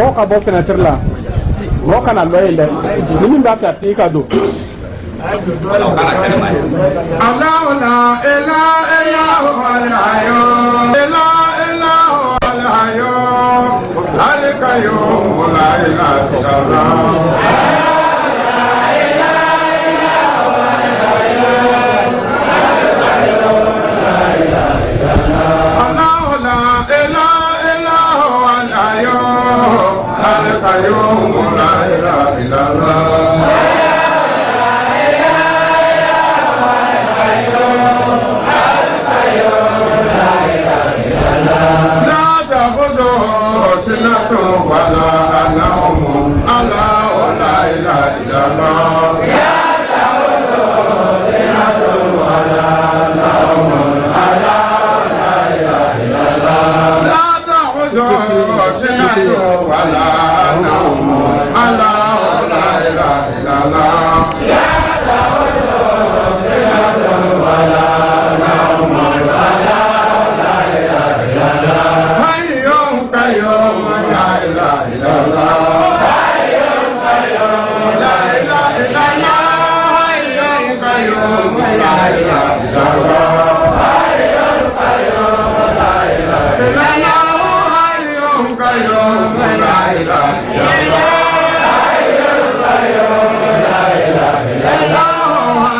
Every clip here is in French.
mo ka bo fenêtre la mo kana lo inde ni ba ta ti ka do Allah la ilaha illa huwa al-hayyul al-qayyum la ilaha illa القيوم لا إله إلا الله لا تأخذه سنة ولا نوم الله لا إله إلا الله لا تأخذه سنة ولا نوم الله لا إله إلا الله لا تأخذه سنة ولا نوم الله لا إله إلا الله لا تأخذه سنة ولا نوم الله لا إله إلا الله حي قيوم لا إله إلا الله حي قيوم لا إله إلا الله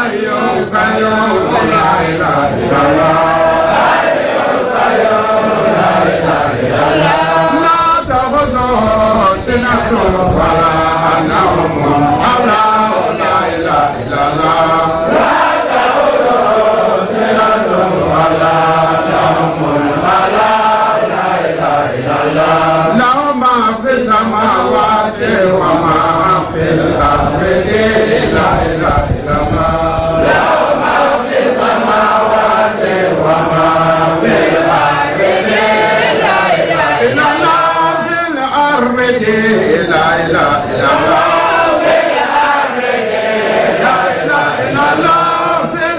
حي قيوم لا إله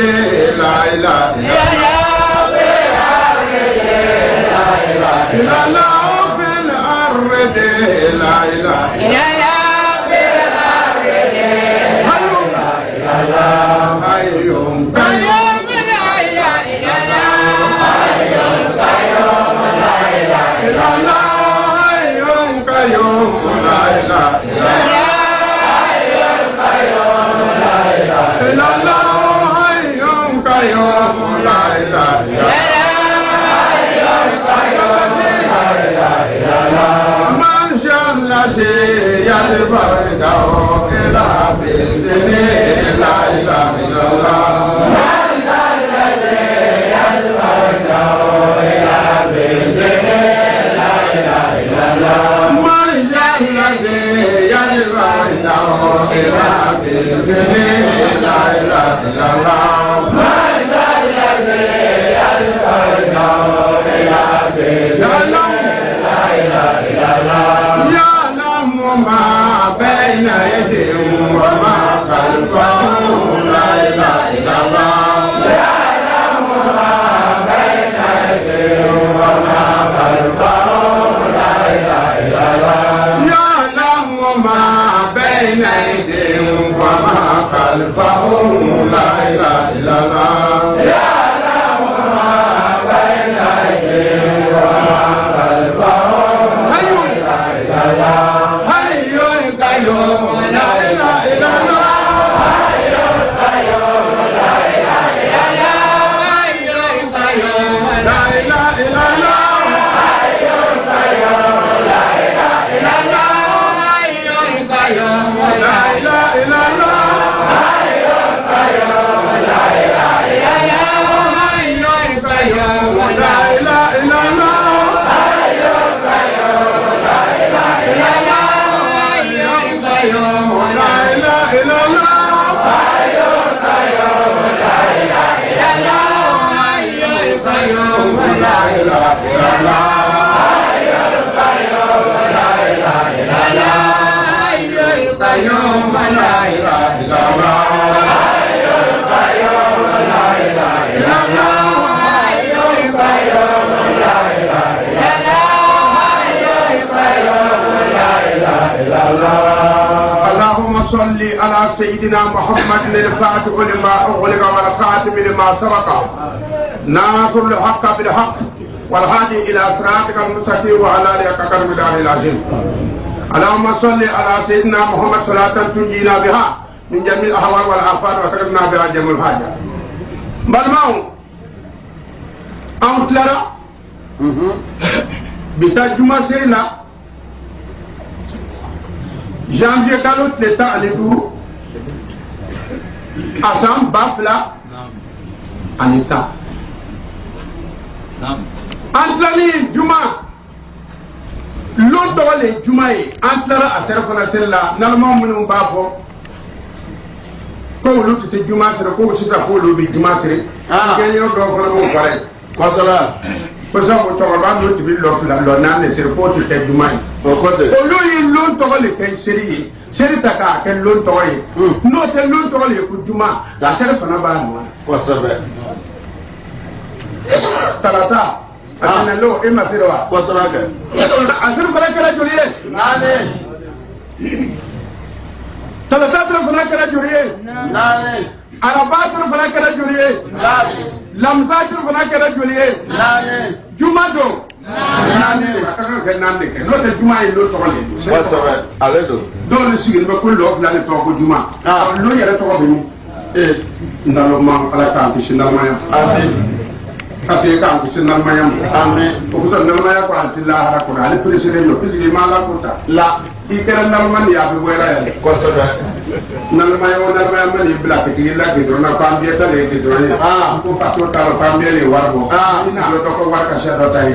إلا الله حي قيوم لا إله إلا الله حي قيوم لا إله إلا الله بين أيديهم على سيدنا محمد الفاتح لما أغلق والخاتم لما سبق ناصر الحق بالحق والهادي إلى صراطك المستقيم وعلى آله حق قدره العظيم. اللهم صل على سيدنا محمد صلاة تنجينا بها من جميع الأهوال والآفات وتكفنا بها جميع الحاجات. بالماء أنت لرا بتجمع سيرنا janvier kalo tile tan ani duuru a san 2000 ani 10 an tilali juma lon tɔgɔ le juma ye an tilara a sera fana seli la nalima minnu b'a fɔ ko olu tɛ juma siri ko sisan ko olu bɛ juma siri kɛɲɛ dɔw fana b'o fara ye kosɛbɛ kosɛbɛ o cɛkɔrɔba n'o tibi lɔ fila lɔ naani siri k'o tɛ kɛ juma ye olu ye lon tɔgɔ le kɛ seri ye seri ta k'a kɛ lon tɔgɔ ye n'o tɛ lon tɔgɔ le ye ko juma a seri fana b'a nɔ na kosɛbɛ talata a tɛnɛ lo e ma se dɛ wa kosɛbɛ kɛ a seri fana kɛra joli ye naani talata seri fana kɛra joli ye naani araba seri fana kɛra joli ye naani lamza seri fana kɛra joli ye naani juma don naani a ka kan kɛ naani de kɛ n'o tɛ juma ye lo tɔgɔ le ye kosɛbɛ ale don dɔw de sigilen bɛ ko lɔ fila de tɔgɔ ko juma lo yɛrɛ tɔgɔ bɛ min naloma ala k'an kisi nalimaya parce que k'an kisi nalimaya ma o kosɔn nalimaya ko an ti lahara kɔnɔ ale pereselen don puisque ma ala ko ta la i kɛra nalima de ye a bɛ bɔ yɛrɛ yɛrɛ kosɛbɛ nalimaya o nalimaya ma n'i bila ka tigi la gidɔrɔn na k'an bɛɛ ta de ye gidɔrɔn ye ko faso t'a la k'an bɛɛ de ye wari bɔ i n'a dɔn ko wari ka se dɔ ta ye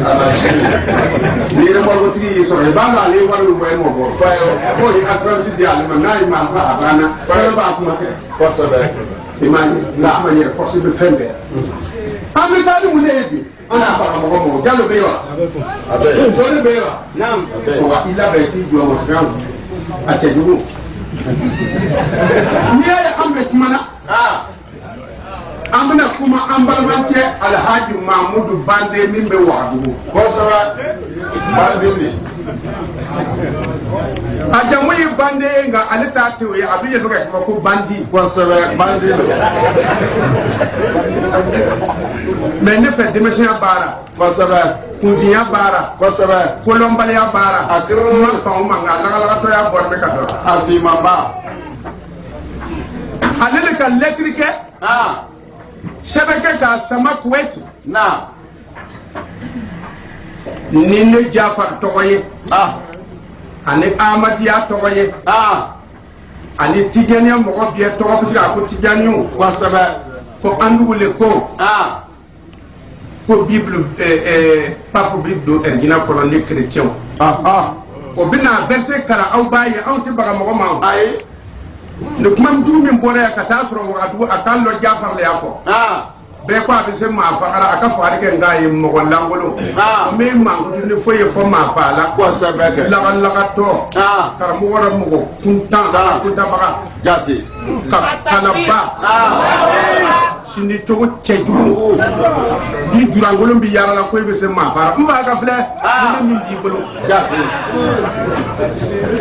n'i yɛrɛ mɔrikotigi y'i sɔrɔ i b'a dɔn ale ye wari min bɔ e m'o bɔ k'o ye assurance di ale ma n'a ye maa fa a banna fɛn b'a kuma kɛ kosɛbɛ i m'a ye n'a ma yɛrɛ force bɛ fɛn bɛɛ an bɛ taa ni mun de ye bi an n'a fara mɔgɔ mɔgɔ jalo bɛ yen wa sɔli bɛ yen wa i labɛn k'i jɔ o sira a cɛ jugu n'i y'a ye an bɛ kuma na an bɛna kuma an balimacɛ alhaji mahamudu bande min bɛ wagadugu kosɛbɛ bande de a jamu ye bande ye nka ale t'a te o ye a bɛ yɛlɛ ka kuma ko bandi kosɛbɛ bande don mais ne fɛ denmisɛnya baara kosɛbɛ kunfinya baara kosɛbɛ kolɔnbaliya baara a kuma kan o ma nka lagalagatɔya bɔra ne ka dɔ a finmanba ale de ka lɛtiri kɛ sɛbɛn kɛ k'a sama kuwɛti na ni ne jafar tɔgɔ ye ani amadiya tɔgɔ ye ani tijaniya mɔgɔ bɛɛ tɔgɔ bɛ se ka ko tijaniw kosɛbɛ ko an dugu le ko ko bible pafu bi don ɛrigina kɔnɔ ni kerecɛnw o bɛna verset kara aw b'a ye anw tɛ baga mɔgɔ ma ayi ni kuma jugu min bɔra yan ka taa sɔrɔ wagadugu a k'an lɔ jafar le y'a fɔ bɛɛ ko a bɛ se maa fagara a ka fagari kɛ nka ye mɔgɔ lankolon min mankutu ni foyi ye fɔ maa fa la kosɛbɛ kɛ lagalagatɔ karamɔgɔ wɛrɛ mɔgɔ kuntan kuntabaga jate kalaba sini cogo cɛjugu ni jurankolon bi yaala la ko i bɛ se maa fara n b'a ka filɛ ni min b'i bolo jate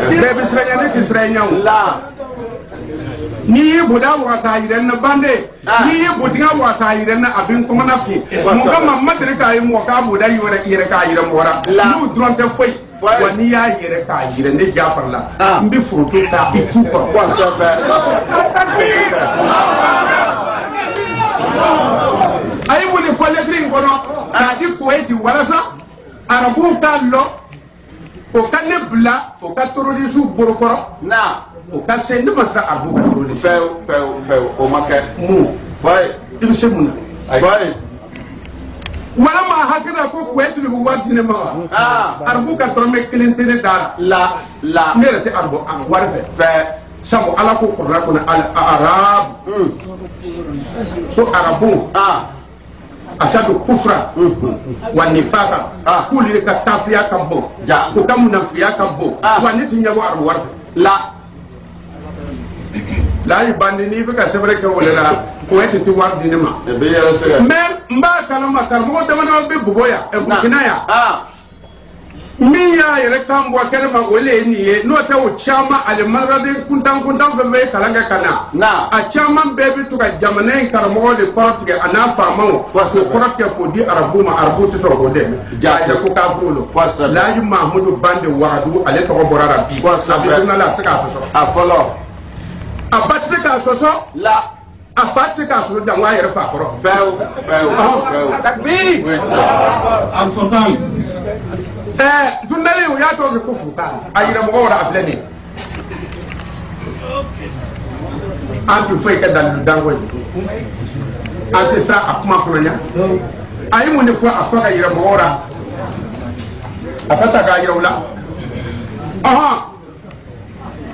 bɛɛ bɛ siran ɲɛ ne tɛ siran ɲɛ o n'i ye boda waga k'a yɛrɛ na bande n'i ye bodiŋa waga k'a yɛrɛ na a bɛ n kɔngɔna fi mɔgɔ kama ma deli k'a ye mɔgɔ k'a boda yɛrɛ k'a yɛrɛ mɔgɔ la n'u dɔrɔn tɛ foyi wa n'i y'a yɛrɛ k'a yɛrɛ ne jafar la n bɛ foronto ta i tu kɔrɔ a ye mun de fɔ lɛtiri in kɔnɔ k'a di kuwɛti walasa arabuw k'a lɔ o ka ne bila o ka terroriste bolokɔrɔ o ka se ne ma se arabu ka terroriste fɛw o ma kɛ mun i bɛ se mun na wala maa hakili la ko kuwɛti de bɛ wari di ne ma wa arabu ka dɔrɔmɛ kelen tɛ ne da la ne yɛrɛ tɛ arabu wari fɛ sabu ala ko kɔrɔla kɔnɔ arabu ko arabu ashadu kufra wa nifaka k'olu de ka tafiya ka bon u ka munafiya ka bon wa ne ti ɲɛbɔ arabu wari fɛ layi bandi n'i bɛ ka sɛbɛrɛ kɛ o de la kuwɛti tɛ wari di ne ma mais n b'a kalama karamɔgɔ dama dama bɛ bugɔ yan burukina yan min y'a yɛrɛ kan bɔ kɛnɛ ma o le ye nin ye n'o tɛ o caman ale maliraden kuntan fɛn fɛn ye kalan kɛ ka na a caman bɛɛ bɛ to ka jamana in karamɔgɔ de kɔrɔ tigɛ a n'a faamaw k'o kɔrɔ tigɛ k'o di arabu ma arabu tɛ sɔrɔ k'o dɛmɛ jaa ko k'a furu lo Laji Mahamudu Bande Wagadugu ale tɔgɔ bɔra la bi a bɛ journal a tɛ se k'a sɔsɔ a fɔlɔ a ba tɛ se k'a sɔsɔ la a fa tɛ se k'a sɔsɔ jango a yɛrɛ fa fɔlɔ fɛw bi alfurqan journal o y'a tɔgɔ kɛ ko Furqan a yɛrɛ mɔgɔ wɛrɛ a filɛ nin ye an tɛ foyi kɛ dalilu danko ye an tɛ siran a kuma fana ɲɛ a ye mun de fɔ a fɔ ka yɛrɛ mɔgɔ wɛrɛ a ka ta k'a yɛrɛ u la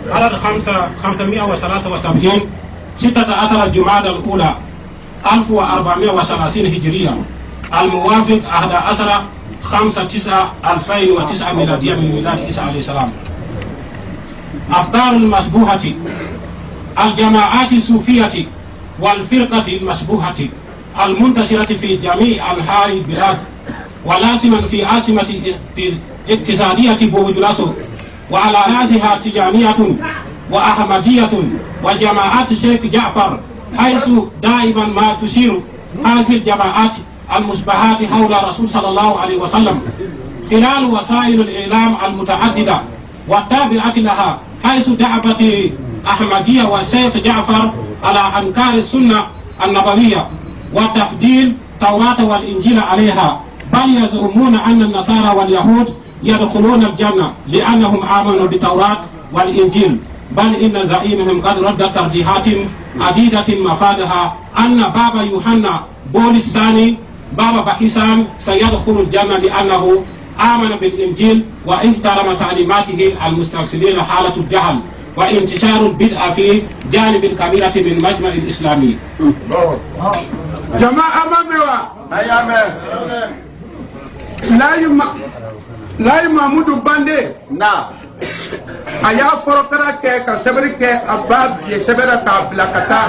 على 573 16 جمادى الأولى 1430 هجرية الموافق 11/5/2009 ميلادية من ميلاد عيسى عليه السلام. أفكار المشبوهة الجماعات الصوفية والفرقة المشبوهة المنتشرة في جميع أنحاء البلاد ولاسما في عاصمة اقتصادية بوجلاسو وعلى رأسها تجانية وأحمدية وجماعات شيخ جعفر حيث دائما ما تشير هذه الجماعات المشبهات حول رسول صلى الله عليه وسلم خلال وسائل الإعلام المتعددة والتابعة لها حيث دعبت أحمدية والشيخ جعفر على أنكار السنة النبوية وتفضيل التوراة والإنجيل عليها بل يزعمون أن النصارى واليهود يدخلون الجنة لأنهم آمنوا بالتوراة والإنجيل بل إن زعيمهم قد رد ترجيحات عديدة مفادها أن بابا يوحنا بولس الثاني بابا باكستان سيدخل الجنة لأنه آمن بالإنجيل واحترم تعليماته المسترسلين حالة الجهل وانتشار البدع في جانب كبيرة من المجمع الإسلامي. جماعة أمامي Laji Mahamudu Bande a y'a fɔrɔtara kɛ ka sɛbɛnni kɛ a b'a biye sɛbɛnna k'a bila ka taa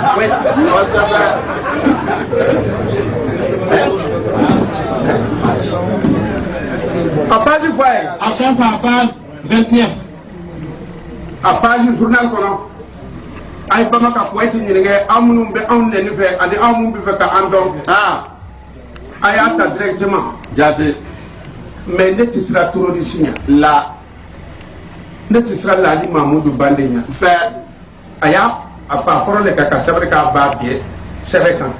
a page fɔ a ye a sanfɛ a page 29 a page journal kɔnɔ a ye bama ka Kuwaiti ɲininka an minnu bɛ anw nɛni fɛ ani anw minnu bɛ fɛ ka an dɔn a y'a ta directement jate mais ne tɛ sira terroriste ɲɛ la ne tɛ sira Laji Mahamudu Bande ɲɛ fɛ a y'a a fa fɔlɔ le ka sɛbɛnni k'a b'a biye sɛbɛn kan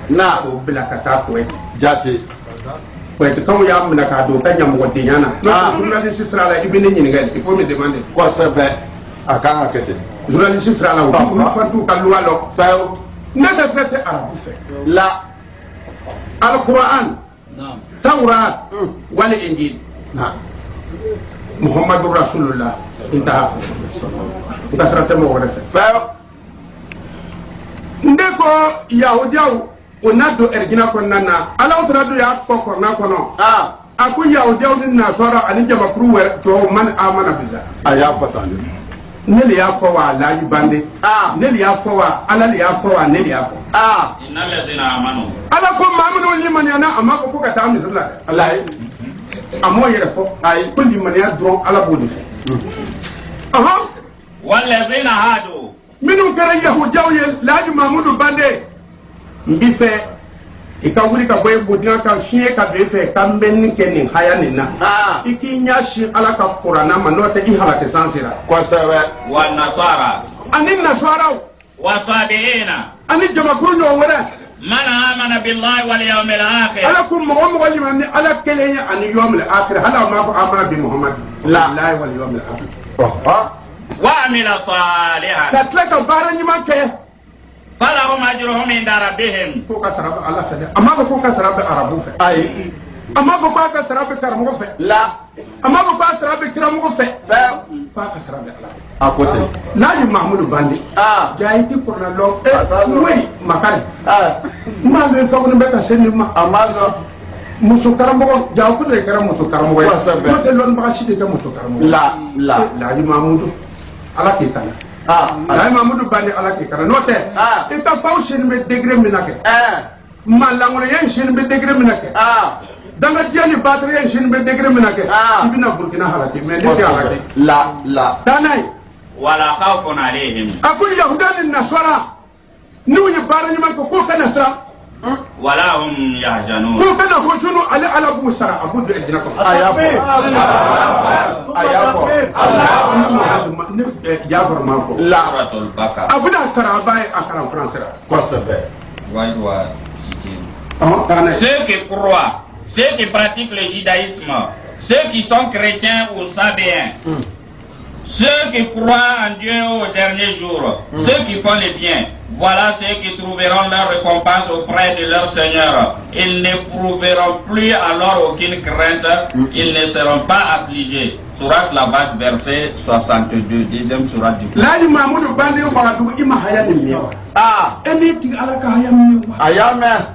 k'o bila ka taa Kuwaiti jate Kuwaiti kanw y'a minɛ k'a don u ka ɲɛmɔgɔdenya na n'o journaliste sira la i bɛ ne ɲininka il faut me demander kosɛbɛ a kan ka kɛ ten journaliste sira la u fan t'u ka loi lɔ fɛw ne tɛ sira tɛ arabu fɛ la al-Qur'an Tawrat wal Injil Muhammadu Rasulullah intaha nka sira tɛ mɔgɔ wɛrɛ fɛ nde ko yahudiyaw o n'a don ɛrigina kɔnɔna na Alahu Taala dun y'a fɔ kɔrɔna kɔnɔ a ko yahudiyaw ni nasara ani jamakuru wɛrɛ tɔw man amana billah a y'a fɔ tan ne le y'a fɔ wa Laji Bande ne le y'a fɔ wa Ala le y'a fɔ wa ne le y'a fɔ Ala ko maa minnu limaniyana a ma fɔ ko ka taa misiri la dɛ a m'o yɛrɛ fɔ ayi ko limaniya dɔrɔn Ala b'o de fɛ wallazina hadu minnu kɛra yahudiyaw ye Laji Mahamudu Bande n bi fɛ i ka wuli ka bɔ i bodinga ka fiɲɛ ka don i fɛ ka mɛnni kɛ nin haya nin na i k'i ɲɛsin Ala ka kuranna ma n'o tɛ i halaki san sera kosɛbɛ wa nasara ani nasaraw wa sabiina ani jamakuru ɲɔgɔn wɛrɛ man amana billahi wal yawmil akhir Ala ko mɔgɔ mɔgɔ limani ni Ala kelen ye ani yawmil akhir hala ma fɔ amana bi Muhammad billahi wal yawmil akhir wa amila salihan ka tila ka baara ɲuman kɛ falahum ajruhum inda rabbihim ko ka sara bɛ Ala fɛ dɛ a m'a fɔ ko ka sara bɛ arabu fɛ ayi a m'a fɔ k'a ka sara bɛ karamɔgɔ fɛ la a m'a fɔ k'a sara bɛ kiramɔgɔ fɛ k'a ka sara bɛ Ala fɛ a ko ten Laji Mahamudu Bande jaa i ti kuranna lɔn woyi makari n b'a mɛn fɛn minnu bɛ ka se nin ma a m'a dɔn muso karamɔgɔ jaa ko de kɛra muso karamɔgɔ ye n'o tɛ lɔnnibaga si de kɛ muso karamɔgɔ Laji Mahamudu Ala k'i tanga Laji Mahamudu Bande Ala k'i tanga n'o tɛ i ka faw sini bɛ degré min na kɛ maa langolonya in sini bɛ degré min na kɛ danga diani batterie shin be degré menake ibina burkina halaki mais ne halaki la tanay wala khawfun alayhim akul yahudan nasara nu ni barani man ko kana sa wala hum yahzanun ko kana ko shunu ala busara abu de dinako ayafo Jafar Mafo. Suratul Baqara. Abuda Karabaye à Karam français. Quoi ça fait? Ceux qui croient, ceux qui pratiquent le judaïsme, ceux qui sont chrétiens ou sabéens, ceux qui croient en Dieu au dernier jour, ceux qui font le bien, voilà ceux qui trouveront leur récompense auprès de leur Seigneur. Ils n'éprouveront plus alors aucune crainte, ils ne seront pas affligés. Surat la base, verset 62, deuxième surat du Coran. Là, Mahmoud Bandi ou Baradou, il m'a hayani. Et tu as la Kahayam. Ayame.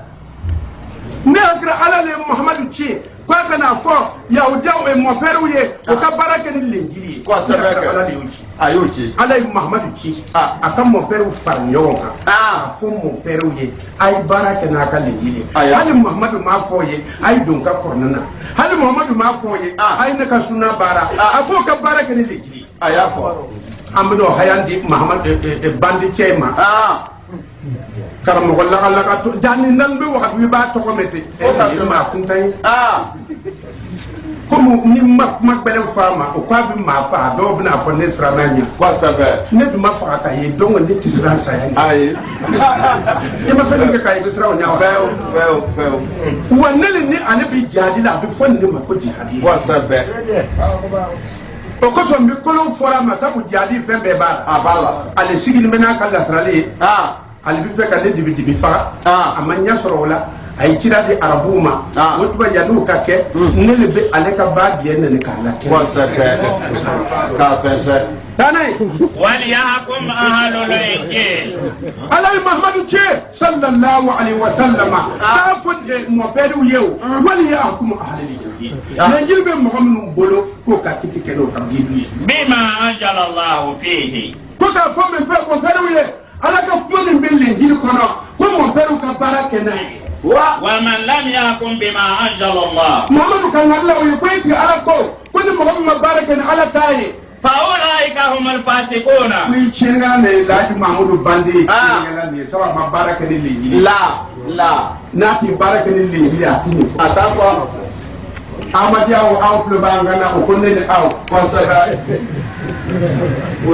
Négra ala le Mohamed Tché. Quoi qu'on a fort, Yaoudia et mon père ou yé, au Kabarak et l'Ingili. Quoi ça fait? Ayouchi. Ala Mohamed Tché. Ah, comme mon père ou Farnion. Ah, faut mon père ou yé. Aïe Barak et Naka l'Ingili. Aïe Mohamed Mafoye, aïe Donka Cornana. Aïe Mohamed Mafoye, aïe Nakasuna Bara. A faut Kabarak et l'Ingili. Aïe Afo. Amdo Hayandi Mohamed Bandi Tchéma. Ah. Karam wala ala ka jani nan be wax wi ba to ko metti ma kuntay comme ni mak bele fama o kwa bi ma fa do bna fo ne srananya kwa sabe ne duma fa ka ye dongo ne tisran sa ya ay e ma fa ne ka ye sra onya feo wanele ni ane bi jadi la bi fo ne ma ko jihadi kwa sabe o ko so mi kolon fora ma sa bu jadi fe be ba abala ale sigini mena ka la srali ali bi fe ka ne dibi fa amanya soro la ay ci dadi arabuma wotba yadu ka ke ne le be ale ka ba bien ne ka la ke wa sa ka fa sa tanay wal yahkum ahlul injil alay muhammadu che sallallahu alaihi wasallama ta fodde mo bedu yew wal yahkum ahlul injil ne jilbe muhammadu bolo ko ka kiti ke do kam bibi bima anjala allah fihi ko ta fo me pe ko bedu ye ala ka kuma min bɛ lɛnjiri kɔnɔ ko mɔpɛriw ka baara kɛ n'a ye. wa man lam yakun bima anzala Allah. Muhammadu kan ka ala o ye ko e ti ala ko ni mɔgɔ min ma baara kɛ ni ala t'a ye. fa ulaika humul fasiquna. ko i tiɲɛnikɛla nin ye Laji Mahamadu Bande ye tiɲɛnikɛla nin ye sabu a ma baara kɛ ni lɛnjiri. n'a ti baara kɛ ni lɛnjiri a ti nin fɔ. a t'a fɔ. Amadiya aw tulo b'an kan na o ko ne ni aw kosɛbɛ. o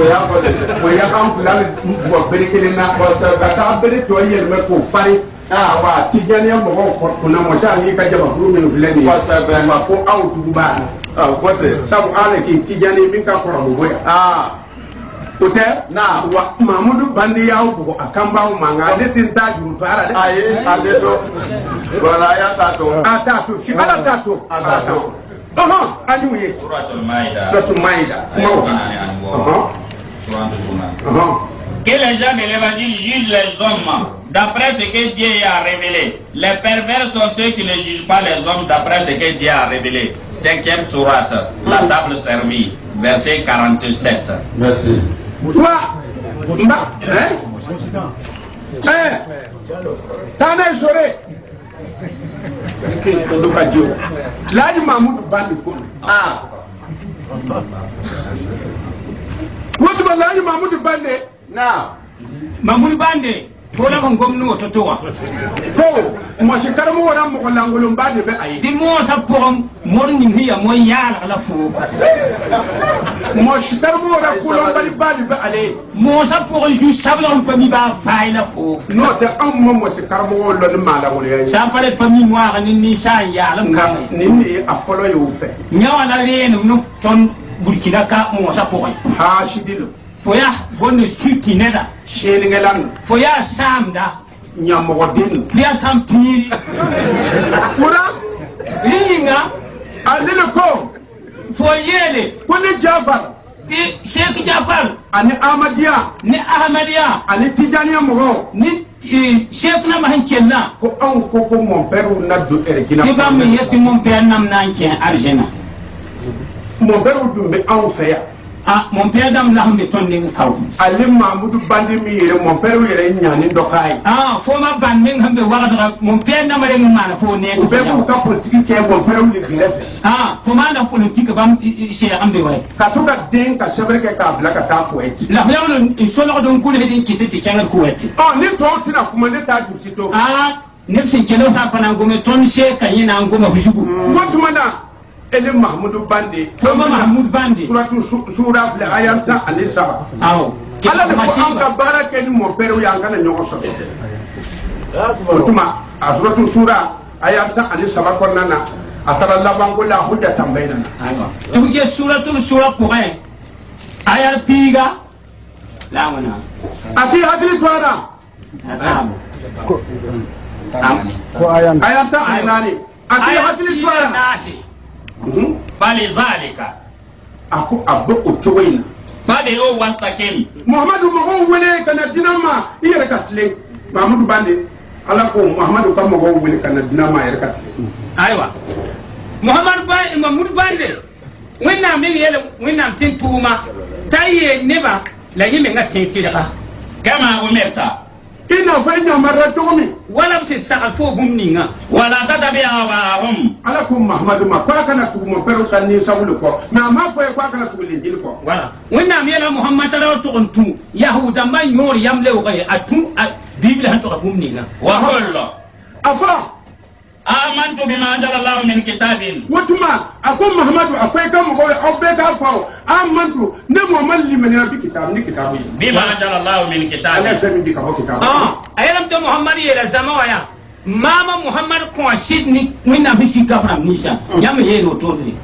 y'a an fila bɔ bere kelen na ka taa bere tɔ yɛlɛmɛ k'o fari wa tijaniya mɔgɔw kunna mɔgɔ caman y'i ka jabakuru min filɛ nin ye wa ko aw tugu b'a la sabu ala k'i tijani min ka kɔrɔ mɔgɔ ye o tɛ wa Mahamadu Bande y'aw bugɔ a kan b'aw ma nka ale tɛ n taa juru to ara dɛ ayi a tɛ to wala a y'a t'a to a t'a to si ala t'a to a t'a to an y'u ye Suratul Maïda que les gens de l'évangile jugent les hommes d'après ce que Dieu a révélé. Les pervers sont ceux qui ne jugent pas les hommes d'après ce que Dieu a révélé. 5e sourate, la table servie, verset 47. Merci. Tane sore Laji Mahamadu Bande ko wotu ba Laji Mahamadu Bande Mahamadu Bande Fola kon gomnu woto to wa ko mo shi karamo wala mo langolum Bande be ayi ti mo sa pom mon ni hiya mo yala ala fu mo shi karamo wala ko Bande be ale mo sa pour ju sablon pa mi ba faila fu no te am mo shi karamo wala ni mala wala sa pare pa mi mo ni sa yala kam ni a folo yo fe nyawa la rene no ton Burkina ka mo sa pour ha shidilo foya bonne suki neda sheningelan foya samda nyamogodin foya tampiri pura ringa alile ko foyele kone Jafar ti Sheikh Jafar ani Ahmadiya ni Ahmadiya ani Tijaniya mo ni Sheikh na mahankenna ko an ko mon père na do ergina ti bam yeti mon père nam nan ken arjena mon père du be an fe ya ah mon père dam la hambe ton ning kaw alim Mahmoud Bandi mi yere mon père yere nyani ndokai ah fo ma ban ning hambe wala mon père na mare ngana fo ne ko be ko ka politique ke mon père li grefe ah fo ma na politique bam che ambe way ka to ka den ka sebre ke ka bla ka ta ko et la yawlo so lo don kul hedin kitete changal ko wati oh ni to tina kuma ne ta du to ah ne fin kelo sa pana ngome ton che kanyina ngoma fujugu motuma ele Mahmoud Bandi Fama Mahmoud Bandi suratu sura fil ayata alisaba aw ala de ko an ka barake ni mo pere ya ngana nyoko so motuma suratu sura ayata alisaba konnana atara labango la hujja tambayna aywa to ke suratul sura Quran ayar piga la wana ati hadri twara atamu ayata anani ati hadri twara nasi فلذلك ako abbo otowaina فادعوا واستقيم Muhammadu mo wele kana dinama yere katle Mahmoud Bandi ala ko Muhammadu kam mo wele kana dinama yere katle aywa Mahmoud Bandi wenna min yele wenna tin tuma taye neba la yime ngati tira كما أمرت ina fa nyamara tomi wala se saqafo gumninga ولا تتبع أهواءهم ala ko Muhammadu ma kwa kana tumo pero sanni sabulu ko na ma fa kwa kana tugule jil ko wala wenna mi yela Muhammad raw to ontu yahuda man yor yamle o ay atu bible han to gumninga وكل afa آمنت بما أنزل الله من كتاب wotuma ako Muhammadu afai kam ko obbe ka fa amantu ne Muhammad limani bi kitab ni kitabu بما أنزل الله من ala كتاب fa min dikabu kitabu ayelam to Muhammad yela zamaya mama Muhammad ko sidni wenna bishi kabra nisa yam yelo to ni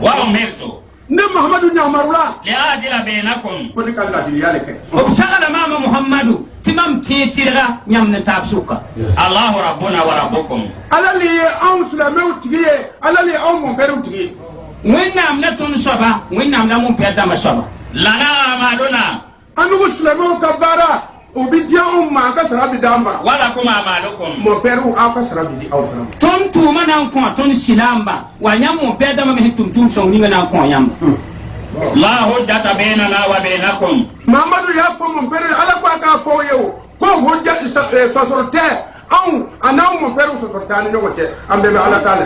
وأمرت ne Muhammadu nyamarula لأعدل بينكم ko ni kala dil yale ke o sagala mama Muhammadu timam titira nyamne tabsuka الله ربنا وربكم ala li an sulame tigiye ala li an mon pere tigiye wẽnnaam la tõnd soaba wẽnnaam la mun-pɛr dãmbã soaba لنا أعمالنا anu sulame ka bara obi dia umma ka sarabi damba ولكم أعمالكم mon pere u ka sarabi di aw fana tõnd tʋʋmã na n kõ tõnd silamba wa yãmb mun-pɛr dãmbã me sẽn tʋm-tʋʋm sõng ninga na n kõ yãmba لا حجة بيننا وبينكم Muhammadu ya fo mon pere ala kwa ka fo yew ko hojja sosorte an anaw mon pere sosortani no wote ambe be ala taala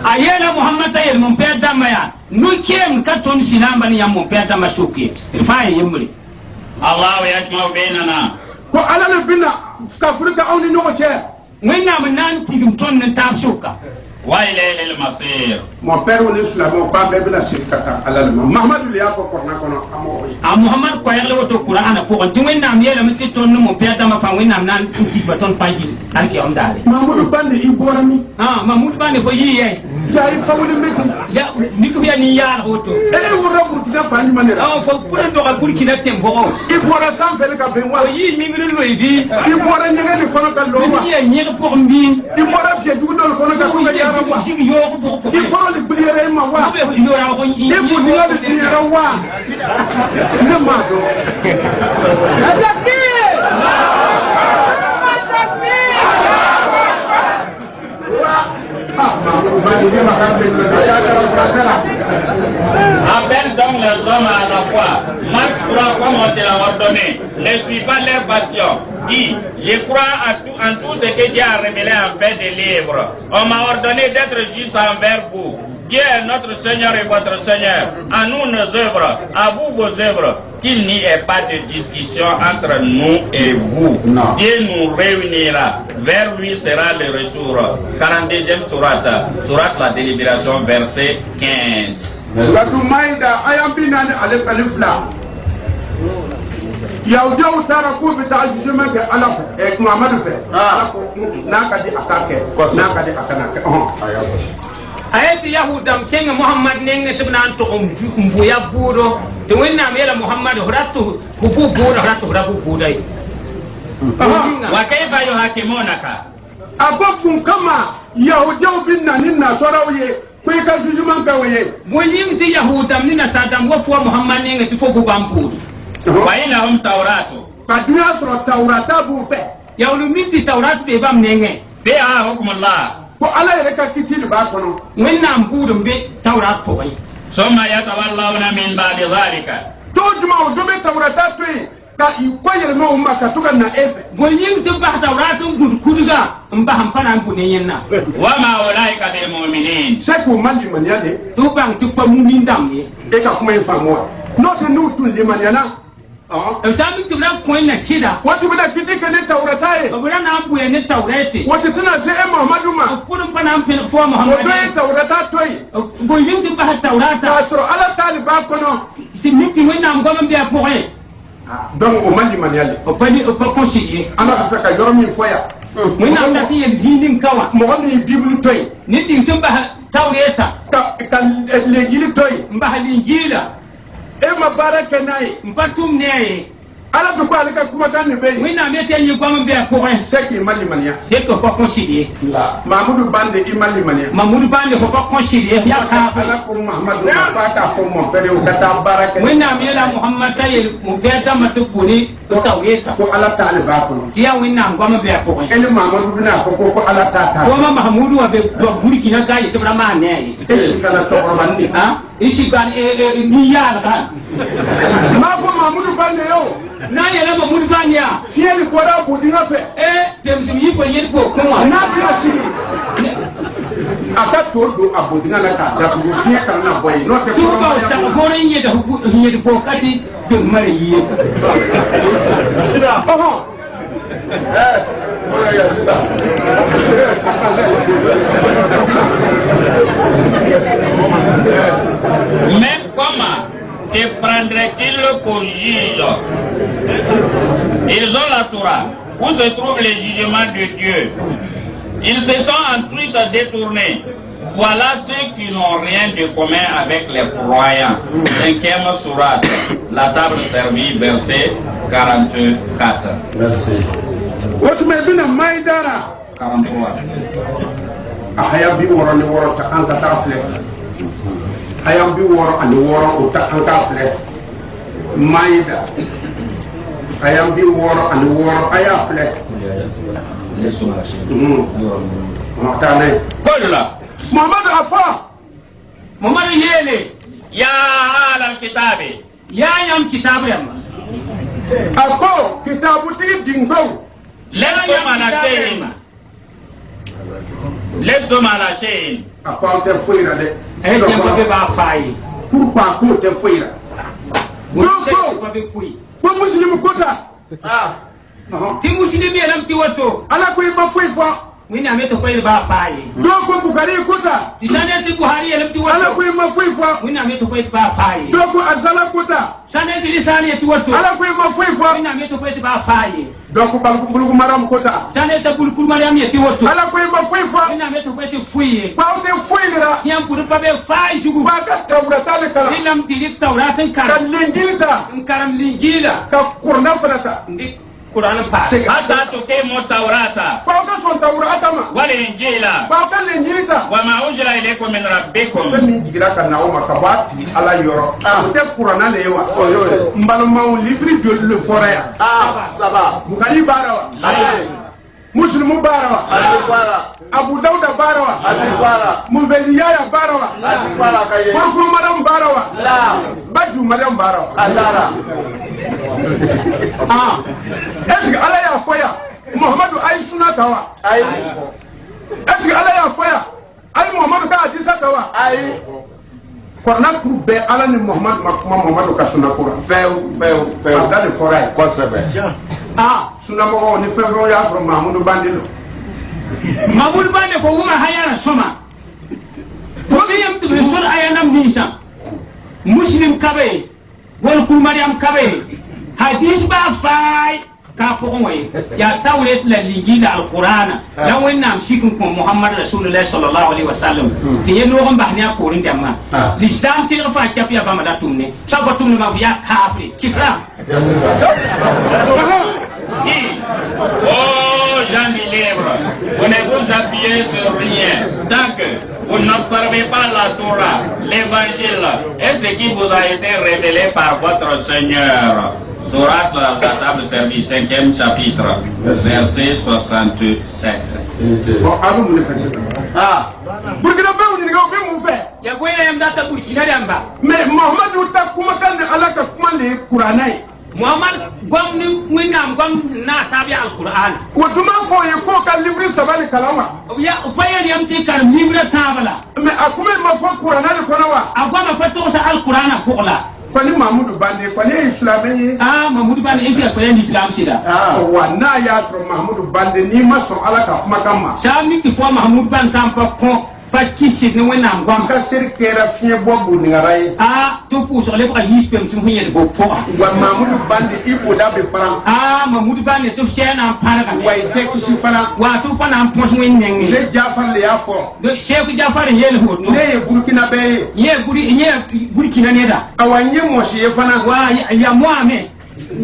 a yeela Muhammad t'a yel mun-pɛr dãmbã yaa nu-keem ka tõnd silamba ne yãmb mun-pɛr dãmbã soke d fãa ye yembre الله يجمع بيننا ko ala le bina ka furika aw ni no wote wẽnnaam n na n tigim tõnd ne taab soka وإليه المصير mon pere ni sulame ba be bina sirkata ala le Muhammadu ya fo korna kono amo a Muhammad koɛɛgl woto Qur'ana pʋgẽ tɩ wẽnnaam yeelame tɩ tõnd ne mun-pɛr dãmbã fãa wẽnnaam na n tigba tõnd fãa gil alkiyam daare Mahmoud Bandi iborami Mahmoud Bandi fo yɩ yɛ jai fawli meti nik ya ni yaalg woto ele wura burkina fani manera fo kʋra dɔga Burkina tẽm-bʋgɔ ibora san fel ka ben wa fo yɩ yĩngr loe bɩ ibora nyege ni kono ka lowa yaa yẽg pʋgẽ bɩ ibora pie dugu dol kono ka ko ya rawa sig yoog pʋg ibora li biliere ma wa yoorag ibu ni li biliere wa ne ma do Appelle donc les hommes à la foi. Marc croit comme on te l'a ordonné. Ne suis pas leur passion. Dis, je crois en tout ce que Dieu a révélé en fait des livres. On m'a ordonné d'être juste envers vous. Dieu est notre Seigneur et votre Seigneur. À nous nos œuvres, à vous vos œuvres. Qu'il n'y ait pas de discussion entre nous et vous. Non. Dieu nous réunira. Vers lui sera le retour. 42e sourate la délibération, verset 15. Suratu Maida ayam binani alifla yawdiyaw tara ko bi ta jugement ke ala fe Muhammadu fe ala ko na ka di atake na ka di akana ke a ye tɩ yahudam kẽngã Muhammad nengẽ tɩ b na n tʋg n bʋya bʋʋdo tɩ wẽnnaam yeela Muhammad f rat tɩ f bʋ bʋʋda f rat tɩ f ra bʋ bʋʋda ye وكيف يحاكمونك ababun kama yahudiyaw binna ni nasaraw ye ko ka jugement ka waye bõe yĩng tɩ yahudam ne nasaadam wa fʋa Muhammad nengẽ tɩ fo bʋ bãmb bʋʋdo وإنهم توراة ka dunya sɔrɔ tawrata b'u fɛ yaool mi tɩ taurat bee bãmb nengẽ فيها حكم الله ko ala yɛrɛ ka kiti de b'a kɔnɔ wẽnnaam bʋʋd n be taurat pʋgẽ ثم يتولون من بعد ذلك توجما ودوبي تورata توي ka ikoyel no umma ka tuga na efe boyin to ba tawratun gudkuduga mba hampana mbune yenna وما أولئك بالمؤمنين seko mali maniale to bang to pa mumin damye e ka kuma infamo no te no tu le maniana e sami to na koin na shida watu bila kitika ne taurata e obura na ambuye ne tawrete watu tuna se e Muhammadu ma kudun pana ampe fo Muhammad wodo taurata toy boyin to ba tawrata kasro ala taliba kono si miti wena ngoma biya poe donc o mali maniale o pa conseiller ana ka feka yoromi foya wena anda fi dinin kawa mo ni bibulu toy ni din sun ba tawreta ka le gili toy mba linjila e ma baraka nay mpatum ne ala to bal ka kuma kan ne be wena mete yi ngoma biya poe seki mali mania c'est que pas conseiller la Mamadou Bande i mali mania Mamoudou Bande ko pas conseiller ya ka ala ko Muhammadu ba ka fo mo pere o kata baraka wena mela Muhammad tayel mo beta matukuni to taweta ko ala taliba kono dia wena ngoma biya poe ene Mamadou bina fo ko ala tata ko ma Mahmoudou wa be do burkina gayi to brama ne e shikala to bandi ha ishi ban ni ya la ma fo Mamadou Bande yo na yele Mamoudou Bande ya fieli bora budinga fe dem sum yi fo yel ko ko na bina sigi aka to do abudinga na ka da bu fiye kan na boy no te to ba sa ko re yi da yi da ko kati to mare yi sida oho oya ya sida Mais comment te prendrait-il pour juge? Ils ont la Torah, où se trouvent les jugements de Dieu. Ils se sont ensuite détournés. Voilà ceux qui n'ont rien de commun avec les croyants. 5e sourate, la table servie, verset 44. merci wotu me bina maidara 43. ahaya bi woro ni woro ta an ka ta fle hayam bi woro ani woro o ta an ka fle maida hayam bi woro ani woro aya fle makane Kolla, Muhammad afa Muhammad yele ya al kitabi. ya yam kitabu yamma ako kitabu ti dingo Lestum ala shay'in. Lestum ala shay'in. ako te fuira de jamba be ba fayi pourquoi ko te fuira ko be fuyi ko muslimu kota ti muslimi elam ti wato ala ko ba fui fo wina meto ko ba fayi do ko bukari kota ti sane ti buhari elam ti ala wato ko ba fui fo wina meto ko ba fayi do ko azala kota sane ti lisani ti wato ala ko ba fui fo wina meto ko ba fayi do ko bal ko maram kota sane ta bulkul mariam ti wato ala ko ba fui fo wina meto ko ti fuyi pa te fuira tiam pour pas be fayi sugu fa ka tawrata le kala ilam ti lik tawratan ka karam lingilta karam linjila ka kurna fanata ndi Quran pa Hatta tuqimu Tawrata fa ka son tawrata ma wal Injila fa ka lingilta wa ma unzila ilaykum min rabbikum. femi jigira ka na o ma ka bati ala yoro te kurana le wa mbalma livre de le forêt Saba. bukari barawa muslimu barawa Atikwara. abu dauda barawa Atikwara. mulveliyaya barawa Atikwara kaye. kurkuru madam barawa La. baju madam barawa Atara. est-ce que ala ya foya muhammadu ay sunna tawa Ayi. est-ce que ala ya foya ay muhammadu ka hadisa tawa Ayi. korna kuru bɛɛ ala ni muhammadu ma kuma muhammadu ka sunna kura Few. a da de fɔra ye Kosɛbɛ. sunnamɔgɔw ni fɛn fɛn y'a sɔrɔ mahamudu bandi lo Mamoudou Bande ko wuma hayana soma to be yam to be sol ayanam nisa muslim kabe bol kul mariam kabe hadis ba fay ka ko ngoy ya tawlet la linjila alqur'ana la wennam sikun ko muhammad rasulullah sallallahu alaihi wasallam ti yeno ko bahni ko rin jamma l'islam ti fa kap ya bama da tumne sabo tumne ma ya kafri kifra Oh, gens du livre, vous ne vous appuyez sur rien tant que vous n'observez pas la Torah, l'évangile et ce qui vous a été révélé par votre Seigneur. Sourate la table servie, 5e chapitre, verset 67. bon alu mun fɛn sisan burkina bɛɛ ɲininka lo bi mu fe ya boye yam data burkina yamba mais Muhammadu ta kuma kan da Allah ka kuma le Qur'anai Muhammad gwam ni winam gwam na tabi alquran wato ma fo ye ko ka livre sabali kalama ya upayen yam ti kar livre tabala mais akuma ma fo Qur'anai ko nawa agwama fato sa alquran ko la kwani Mahmudu Bande kwani Islamai Mahmudu Bande ese fa yen Islam sida wa na ya tro Mahmudu Bande ni ma so ala ka kuma kama sa mi ki fo Mahmudu Bande sam pa ko pa kisi ni wenam gwam ka sirkera fiye bobu ni ngarai to ku so le ko yispem sim hunye go po wa Mahmudu Bande ibo da be faram Mahmudu Bande to shena paraka wa ite ku si faram wa to pa na pos wen nenge le Jafar le ya fo de Sheikh Jafar yele hoto ne ye Burkina be ye Burkina ne da awanye mo shi ye fana wa ya Mohamed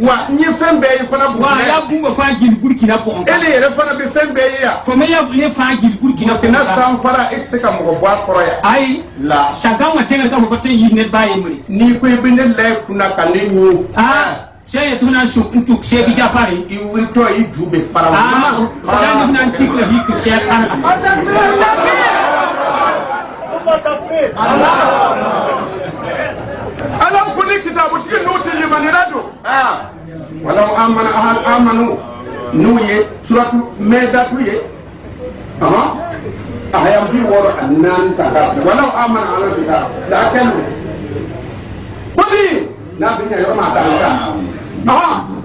wa nye fembe ye fana bu wa ya bumba fa gil Burkina po ele yere fana be fembe ya fo me ya le fa gil Burkina po na sam fara exe ka mo bo akoro ya ai la saga ma tenga ka ko te yi ne baye muri ni ko be ne le kuna ka ne nyu sey to na su ntuk Sheikh Jafar i wuri to yi jube fara ma na ntik le hikku Sheikh ala kuni kitabu tigi nuti limani rado walau amana ahal amanu nuye suratu medatu ye ahayam bi woro annan takasna walau amana ala kitab la kanu kuli na binya yo ma talika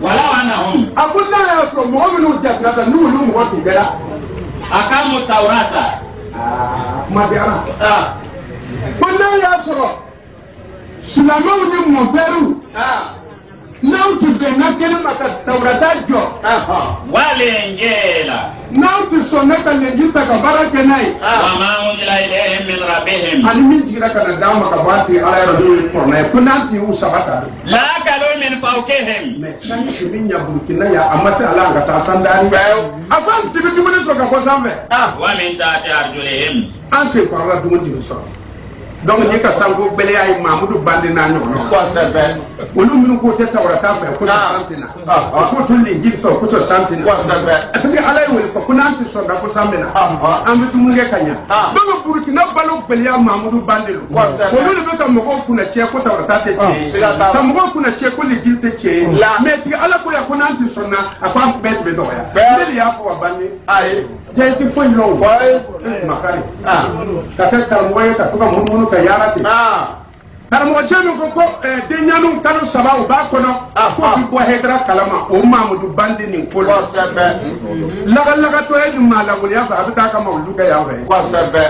walau anahum akunna ya so mu'minu jannata nulu mu watu gada akamu taurata ma bi ana kunna ya so Silamau ni monteru now to be nakele maka taurata jo wale ngela now to so naka lenjuta ka baraka nai wa ma unzila ilayhim min rabbihim ani min jira kana dama ka bati ala rasul forna kunanti usabata la kalu min fawqihim me sani min ya burkina ya amata ala ga ta sandani afan tibitu mun so ka ko sambe wa min ta'ati arjulihim an se parla du mun di so donc ni ka sango bele ay Mahmudu Bande na nyono ko sebe wonu min ko te taurata fa ko santina ko to lingi so ko to santina ko sebe parce que ala wol fa kunanti so da ko sambena am tu mun ge kanya donc Burkina balo bele ya Mahmudu Bande lo wonu be ka mo ko kuna che ko taurata te che ta mo ko kuna che ko lingi te che mais ti ala ko ya kunanti so na akwa bet be do ya bele ya fo Bande ay jenti fo yo makari ta ka mo ya ta ko mo ka yarate karamo jenu ko denyanu kanu saba o ba kono ko bi bo hedra kalama o Mahmudu Bande ni ko sebe laga to e juma la wuli afa abita ka mawlu ka yawe ko sebe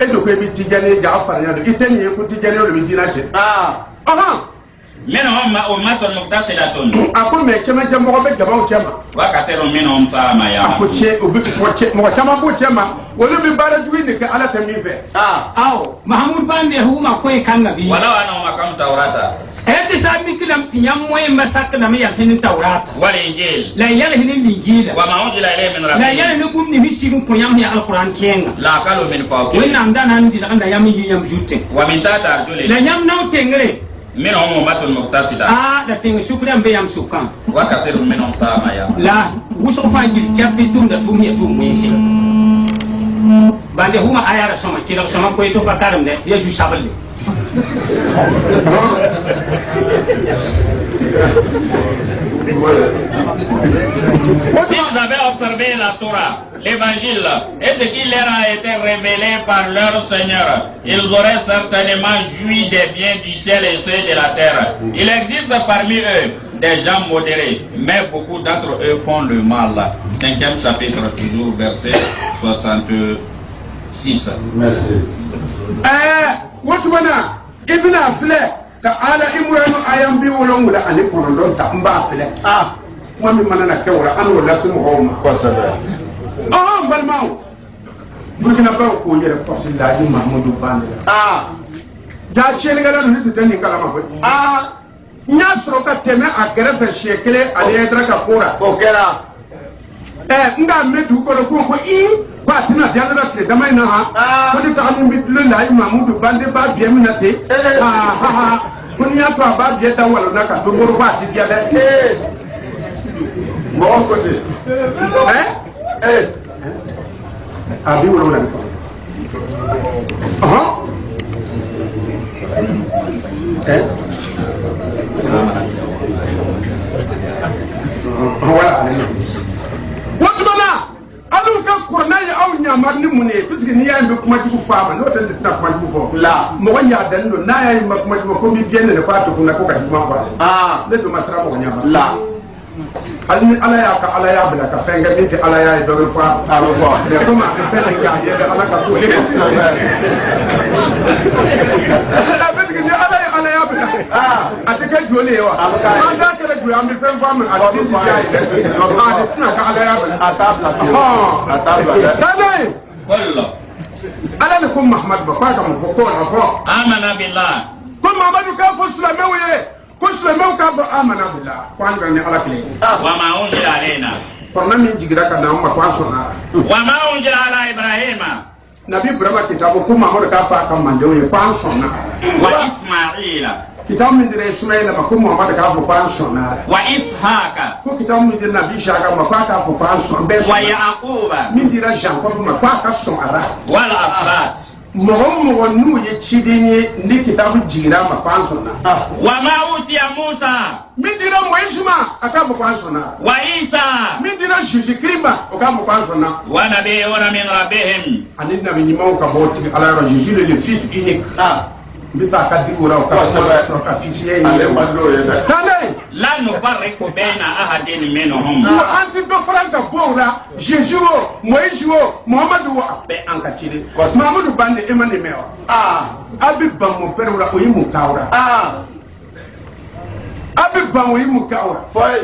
e do ko bi tijane Jafar ya do itenye ko tijane o bi dinate منهم أمة مقتصدة ako me chema chema ko be jama chema وكثير منهم ساء ما ako يعملون che o bi ko che mo chama bo chema wolu bi bara juwi ni ka ala tammi fe Mahmudu Bande huma ko kan nabi ولو أنهم أقاموا التوراة eti sabi kilam yam moy masak na mi yasin tawrat والإنجيل la yala hin linjila وما أنزل إليه من la yala ربهم ni gum ni misigun ko yam ya alquran kenga لأكلوا من فوقهم wenam danan di anda yam yi yam jutte ومن تحت la أرجلهم yam naw tengre منهم أمة مقتصدة da teng shukran be yam sukan وكثير منهم ساء ما يعملون la wuso fa gil jabbi tum da tum ya tum mesi bande huma ayara soma kila soma ko to bakaram ne ya ju saballe Si vous avez observé la Torah, l'évangile, et ce qui leur a été révélé par leur Seigneur, ils auraient certainement joui des biens du ciel et ceux de la terre. Il existe parmi eux des gens modérés, mais beaucoup d'entre eux font le mal. 5e chapitre, toujours verset 66. merci wotumana ibna afle ta ala imranu ayam bi wolon wala ani koron ta mba afle wami manana kewra an wala sum homa ko sebe balmaw burkina ba ko yere porti laji Mahmudu Bande ja cheni ngala no tani kala ma nya soro ka teme a gerefe shekele ali edra ka kora ko kera nga medu ko ko ba tina diana da tile damay na ko de ta mu bidlu la Mahmudu Bande ba biemi na te ko nya to ba bie da wala na ka do ngoro ba ti dia da mo ko te abi wala ko voilà wotmana alu ka korna ya aw nyamar ni mune puisque ni ya ndo kuma tiku fama no tan na kuma tiku fo la mo wanya dan do na ya ma kuma tiku ko mi genne ne fa to kuna ko ka kuma fa le do masra mo nyamar la alni ala ya ka ala ya bla ka fenga binti ala ya do fa de ko ma se le ka ya da ala ka ko le ala binti ni ala ya bla atike jole wa anda kala ju am fen fam ati si ya no ka de na ka ala ya bla atabla tane kullu ala ne ko muhammad ba ka mo fo ko na fo amana billah ko muhammad ka fo sulamawe ko sulamaw ka ba amana billah ko an ni ala kile wa ma unzila alaina korna min jigira ka na ma kwa sona wa ma unzila ala ibrahima nabi ibrahima kitabu ko muhammad ka fa kan mande we kwa sona wa ismaila kitabu min dire ismaila ma ko muhammad ka fa kwa sona wa ishaqa ko kitabu min dire nabi shaka ma kwa ka fa kwa sona be wa yaquba min dire jan ko ma kwa ka sona ara wal asbat mo nu ye chidini ni kitabu jigira ma kwa sona wa ma utiya musa min dire moishma aka fa kwa sona wa isa min dire jijikriba o ka fa kwa sona wa nabiyuna min rabbihim ani nabi nyima ka boti ala ra jésus le fils unique bisa ka dikura o ka fisiye ni tane la nufarriqu baina ahadin minhum wa anti do franka bora jésus o moïse o muhammadu o be ankatire mamadou bande emane mewa abi bamo perura o yimu kawra abi bamo yimu kawra foy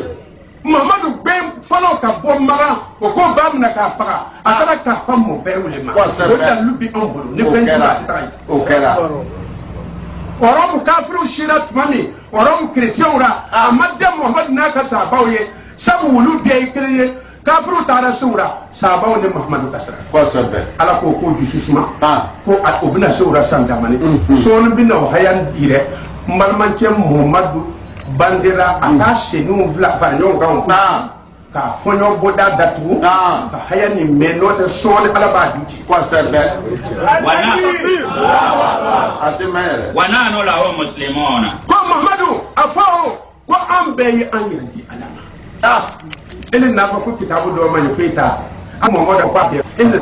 muhammadu ben falo ka bomara o ko bamna ka faga atara ka fammo bewle ma o dalubi ombolo ne fentura trait o kala oromu kafiru shira tumami oromu chrétien ura amadde muhammad naka sabawiye sabu wulu biye kriye kafiru tara sura sabawu ne muhammadu kasra ko sabbe ala ko jususuma ko at obina sura sandamani sonu bina hayan dire malmanche muhammadu bandira aka shenu vla fanyo ga ka fonyo boda datu ka haya ni menote sone ala ba duti ko sabbe wana atimere wana no la ho muslimona ko muhammadu afao ko ambe yi anyirji alama ele na fa ko kitabu do man ko ita muhammadu ko be ele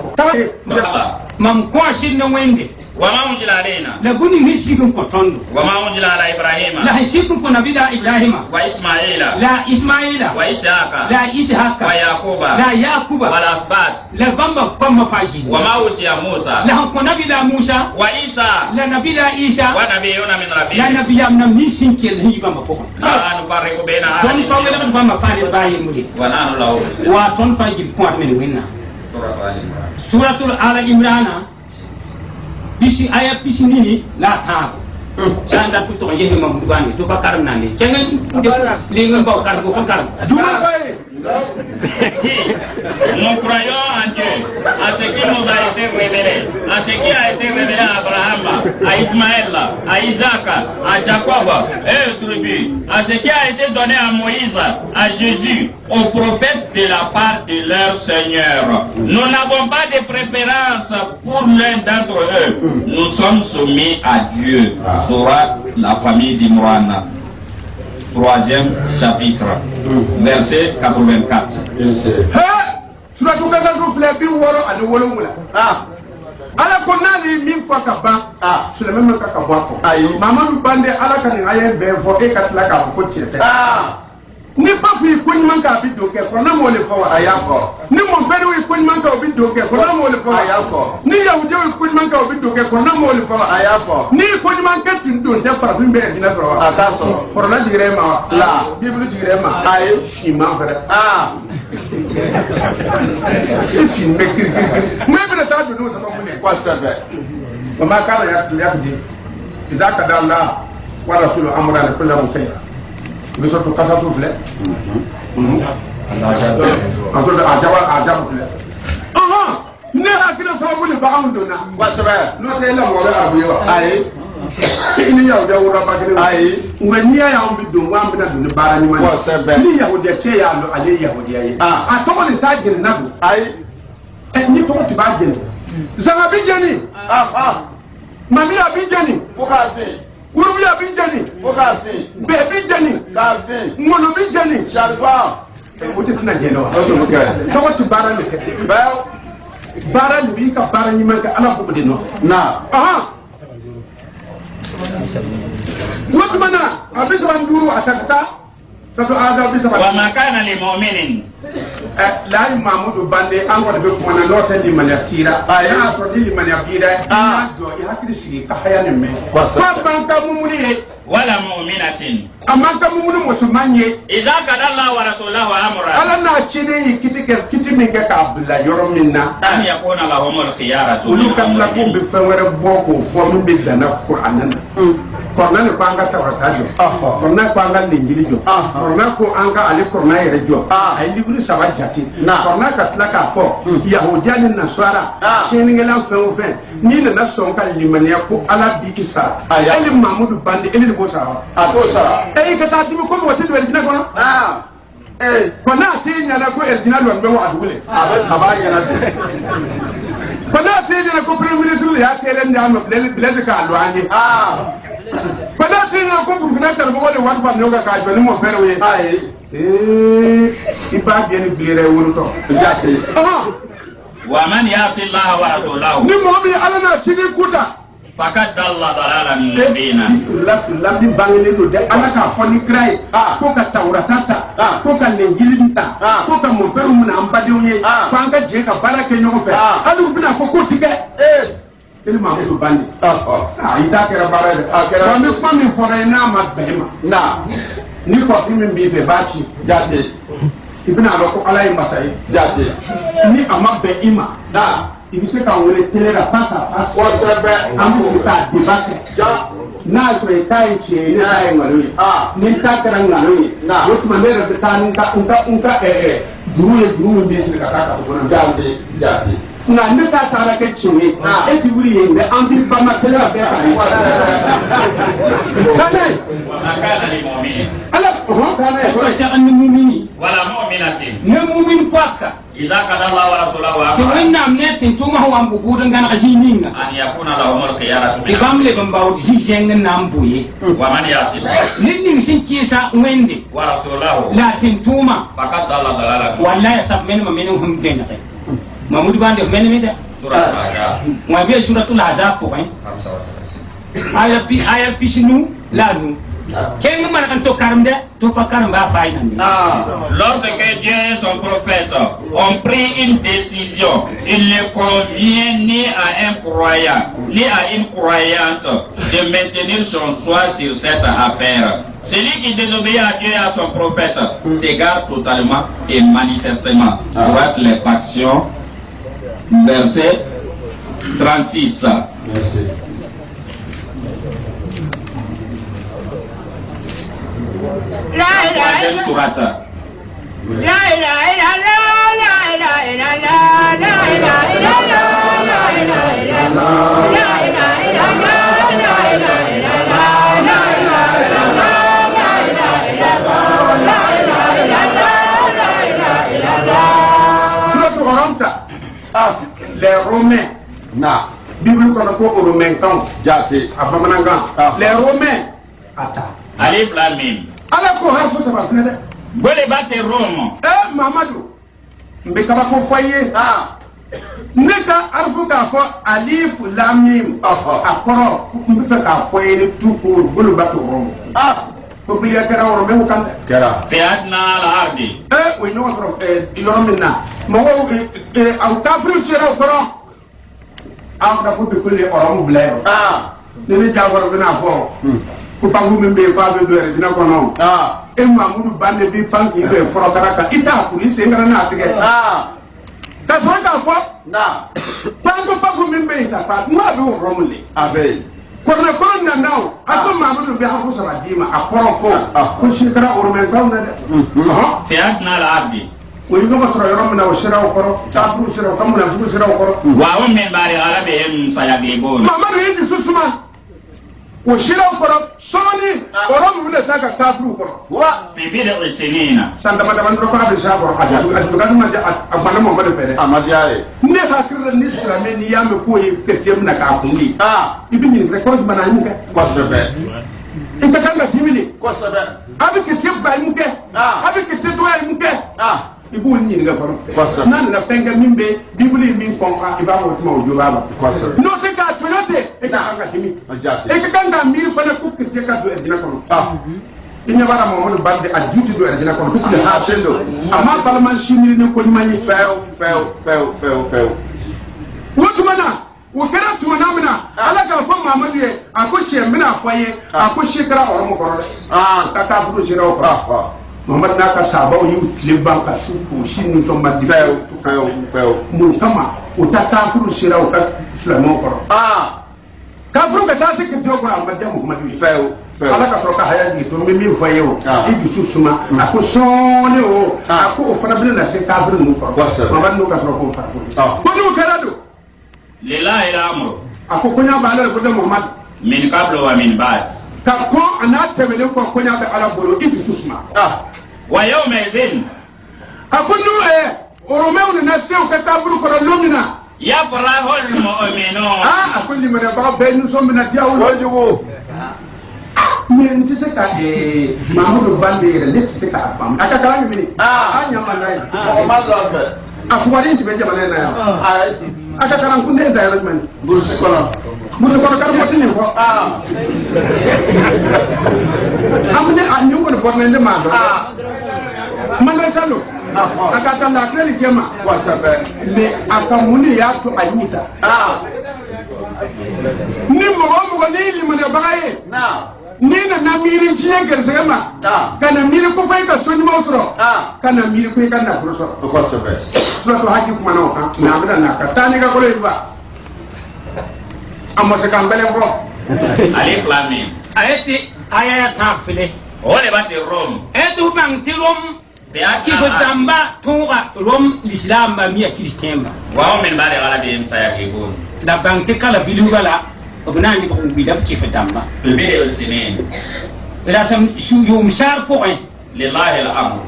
mam ko shin no wende wa ma unzila alaina la guni hisikun ko tondo wa ma unzila ala ibrahima la hisikun ko nabida ibrahima wa ismaila la ismaila wa ishaqa la ishaqa wa yaquba la yaquba wal asbat la bamba famma faji wa ma utiya musa la ko nabida musa wa isa la nabida isa wa nabiyuna min la rabbihim nabiyam nam ni sinkel hi bamba ko la nufarriqu baina ton ahadin pawle la bamba faade baye mudi wa nanu lahu muslimun wa ton faji point men winna suratul al-imran suratul ala imrana bisi aya bisi ni la ta sanda to to yehi mam dugani to bakar nani cengen li ngam baw kan ko kan juma bay nous croyons en Dieu, à ce qui nous a été révélé, à ce qui a été révélé à Abraham, à Ismaël, à Isaac, à Jacob et aux tribus, à ce qui a été donné à Moïse, à Jésus, aux prophètes de la part de leur Seigneur. Nous n'avons pas de préférence pour l'un d'entre eux. Nous sommes soumis à Dieu. Sourate la famille d'Imran. 3e chapitre, verset 84. suratu gaza fle bi woro ani wolongula ala ko nani min fa ka ba sulaiman man ka ba ko mamadu bande ala kan aye be fo e ka tla ka ko tete ni ba fi ko ni man ka bi do ke ko na mo le fo aya fo ni mo be wi ko ni man ka bi do ke ko na mo le fo aya fo ni yahudi wi ko ni man ka bi do ke ko na mo le fo aya fo ni ko ni man ka tin do te fara bi be dina fo aka so ko na digre ma la biblu digre ma ay shi ma fere isi mekiri mwe bina ta do no sama mune ko sabbe wama kana yakudi idza kada Allah wa rasulu amra li kulli musayya bi soto kasa sufle anto da ajaba fle ne hakina sababu ni ba am dona ko sabbe no te la wala abu yo ay ini ya uda wura bagire ay ngani ya am bidon wa am bina dun bara ni man ko sabbe ni yahudi ce ya lo ale yahudi ay a to ni ta gin nabu ay ni to ti ba gin zanga bijani mami abijani Fokasi. urubi abijani Fokasi. bebi jani Kafi. ngono bijani Shalba. wote tuna jeno Okay. tawa tu bara le kete Bel. bara le bi ka bara ni man ka ala ko de no Na. aha wote mana abisa nduru atakata tato ada bisa wa ma kana lil mu'minin la mamudu bande an ko be ko na nota di manafira ya to di manafira ya do ya hakri sigi ka haya ne me fa banka mumuni wala mu'minatin amma ka mumuni musulmanye idza kana Allah wa rasuluhu amra ala na chini kiti min ka abdullah yoro minna an yakuna lahumul khiyaratu ulu kan la ko be fawara boko fo min be dana qur'anan qur'an ko anga tawrata jo qur'an ko anga linjili jo qur'an ko anga ali qur'an yere jo ay libru saba jati qur'an ka tlaka fo yahudiyan nasara sheni ngela fen fen ni na son ka limaniya ko ala bi isa ali mamudu bandi eli bo sa Ato sara. ka ta tibi ko mo tibi dina ko ko na ti nya na ko erdina lo mbe wa adule Abaya na te. ko na ti nya ko premier ministre ya tere nda no bilete ka lo anye ko na ti nya ko burkina tar bo wala wan fam yoga ka joni mo pere we Ai. iba bien bilere wuru to Jati. wa man yasi Allah wa rasuluhu ni mo bi ala na chini kuta faqad dalla dalalan mubina la bi bangele do de ala ka foni krai ko ka tawrata ko ka lenjili ta ko ka mo peru mun ambade onye ko an ka je ka barake nyogo fe alu bina fo ko tike ele ma ko bandi ita kera barade ko mi ko mi fora na ma bema Na. ni ko mi bi fe bachi Jati. ibina ro ko ala masai Jati. ni ama be ima Na. ibi se ka wele tele da face à face Wasebe. amu ka debate Ja. na so kai che ni ai ngalo ni ta kara ngalo ni Na. wotu mandera de ta unka duru bi se ka ka ko na Jati. Jati. na ne ta ta ra ke chiwe e ti wuri yende an bi ba ma tele ba ka ni kanai wa ma kana lil mu'minin ala ko kanai ko sha an mumini wala mu'minatin ne mumin fakka idza kana Allah wa rasuluhu to amra wannan ne tin to ma wan bugu dan gan ajininga an yakuna lahumul khiyaratu ti bamle ban bawo jijeng nan buye wa man yasi nin sin kisa wende wa rasuluhu la tin tuma faqad dalla dalalan wallahi sab men ma men hum den tay mamudu bande men mi de surah al-ahzab wa bi suratul ahzab ko aya pi sinu la nu ken man kan to karamde to pa karamba fay nan lorsque Dieu et son prophète ont pris une décision, il ne convient ni à un croyant ni à une croyante de maintenir son choix sur cette affaire. Celui qui désobéit à Dieu et à son prophète s'égare totalement et manifestement. Pour les factions, verset 36. Merci. Troisième sourate. Les Romains. Na. Bible qu'on a pour les Romains quand Jati. à Bamananga. Les Romains. Attends. Alif Lam Mim. Alors qu'on a fait ça va finir. Golebate Rome. Mamadou. Mbekaba ko foyer. Neka alfu ka fo alif lam mim. Akoro mbisa ka foyer tout court golebate Rome. Publia kera Rome ko kan. Kera. Fi adna al-ardi. We know from yoro minna. Mo au kafri chira okoro. Au ka putu kulle Rome blero. Ni jagoro bina fo. Ko pangu membe ko abe do dina ko non. E mamudu bande bi panki be foro karaka ita police ngara na atige ta so ka fo Na. pango pafu membe ita pa ma be romule Abe. korna korna naw ako mamudu bi hafu sala dima akoro ko shikara ormen ka na Fi adna al-ardi. we go masoro romna o shira o koro ta fu shira o kamuna fu shira o koro Wa hum min ba'di ghalabihim sayaglibun. mamadu yidi susuma وشيلوا كرة صوني ورم من ساكا كافرو كرة في بدء السنين سانتا ما دام نروح بسافر حاجة أشوفك ما جاء أقبل ما بدي فعله أما جاي نفكر النسلة من يوم كوي كتير من كابوني يبني ريكورد بنانيك كوسبة أنت كم تيمني كوسبة أبي كتير بنانيك أبي كتير دوانيك ibu ni nga faro nan la fenga mimbe bibuli min konka ibaba tuma ujubaba no te ka toyote e ka anga timi e ka kanga miri fana ku kite ka do edina kono inya bara mo balde ajuti do edina kono bisile ha sendo amma parlement chimiri ne ko mani feo wotu mana wo kera tuma namna ala ka fo mamadu ye akochi emina afoye akochi kra oromo kono ka ta fudu sira o Muhammad naka sabaw yu tliban ka suku sinu somba di feo mun kama utakafuru sira uta Sulaiman ko kafuru ka ta se ke to ko Muhammad feo ala ka froka haya ni to mi fayo e gisu suma ako sone o ako o fana bin na se kafuru nu ko Muhammad no ka froka fa ko no karado lillahi al-amr ako kunya ba ala ko de Muhammad min qablu wa min ba'd ka ko ana temele ko kunya ba ala bolo e gisu suma ويومئذ أقول ورميون الناس وكتابون كرلومنا يفرح المؤمنون أقول لي من يبغى بين نسوم من الدياول وجبوا من تسكت محمود بالبير اللي تسكت أفهم أكلام مني أنا ما ناي ما زال أفوارين تبي جمالنا يا أكلام كنت أنت يا رجل برسكنا كلام متني فو أمني أنيو كن بورنيند ما mana salo akata la kreli tema كوسبة le akamuni ya to ayuta ni mo ni li mana bagaye ni na miri jiye gersema kana miri ko fay ka soni mawsoro kana miri ko kana furo soro كوسبة sura to haji kuma no kan na bada na ka tani ka ko le ba amma se kan bele bro alif lam mim ayati aya ta file ole bati rom edu bang ti rom ki damba tonga rom l'islam ba mi christian ba wa min ba'd ghalabihim sayaqibun da bang ti kala bilu bala obna ni ko bidam ki damba fi bid'i as-sinin la sam shu yum shar ko lillahi al-amr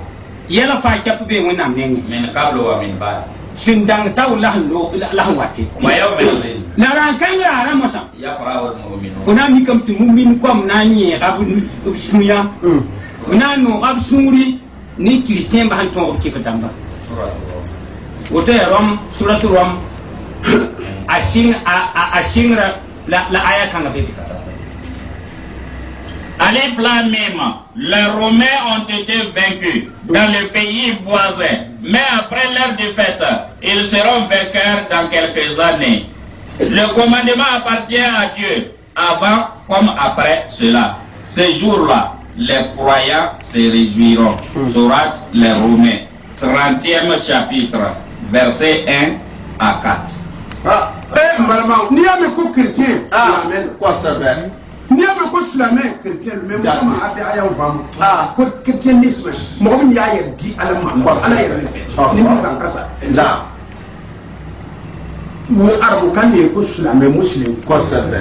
yala fa cap be wona mengi min qablu wa min ba'd sindang taw lahlo lahwati wa yawma'idhin la ran kan ra masa yafrahu al-mu'minun fona mi kam tu mu'min kom nanye abu suya nanu absuri ni christian ba han ton ki damba wote rom suratu rom ashingra la aya kan ga bebe Alif Lam Mim, les Romains ont été vaincus dans le pays voisin, mais après leur défaite, ils seront vainqueurs dans quelques années. Le commandement appartient à Dieu, avant comme après cela. Ce jour-là, les croyants se réjouiront. Sourate les Romains, 30e chapitre, versets 1 à 4. malama ni ya me ko chrétien amen كوسبة ni ya me ko islamien chrétien le même comme ade aya fam ko chrétienisme mo mi ya ye di alama ala ye refe ni mi san kasa لا wo arabu kan ye ko islamien muslim كوسبة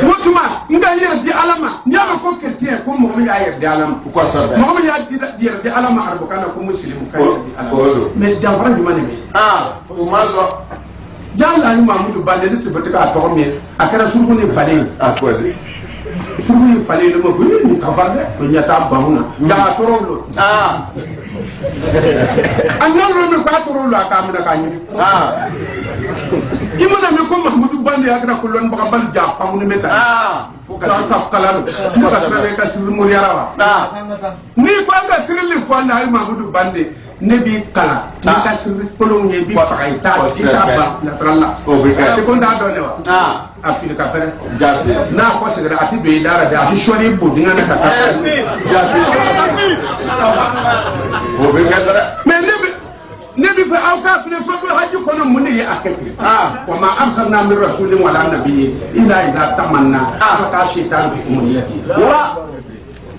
wotuma nga ye di alama ni ya me ko chrétien ko mo mi ya ye di alama كوسبة mo mi ya di alama arabu kan ko muslim kan ye di alama mais danfara jumane me وما زال jalla ni mamudu bande ni tibata ka to me akara surgu ni fale أكوزي surgu ni fale le mo ni kafarde ko nyata bauna ya torolo annan lo me ka torolo aka mina ka ni imana me ko mahmudu bande akara ko lon baka bal ja famu ni meta ka kalalo ko ka sere ka sirri mo yarawa ni ko anga sirri fo Allah ay mahmudu bande nebi kala ni ka sirri kolon ye bi fa ay ta ba na tralla o be ka ko nda do ne wa afil ka fere jati na ko segera ati be dara da ati shori bu dinga na ka jati o be ka dara mais nebi fa aw ka fil fa ko haji kono munni ya akati wa ma arsalna min rasulin wala nabiyyin illa iza tamanna fa ka shaytan fi umniyati wa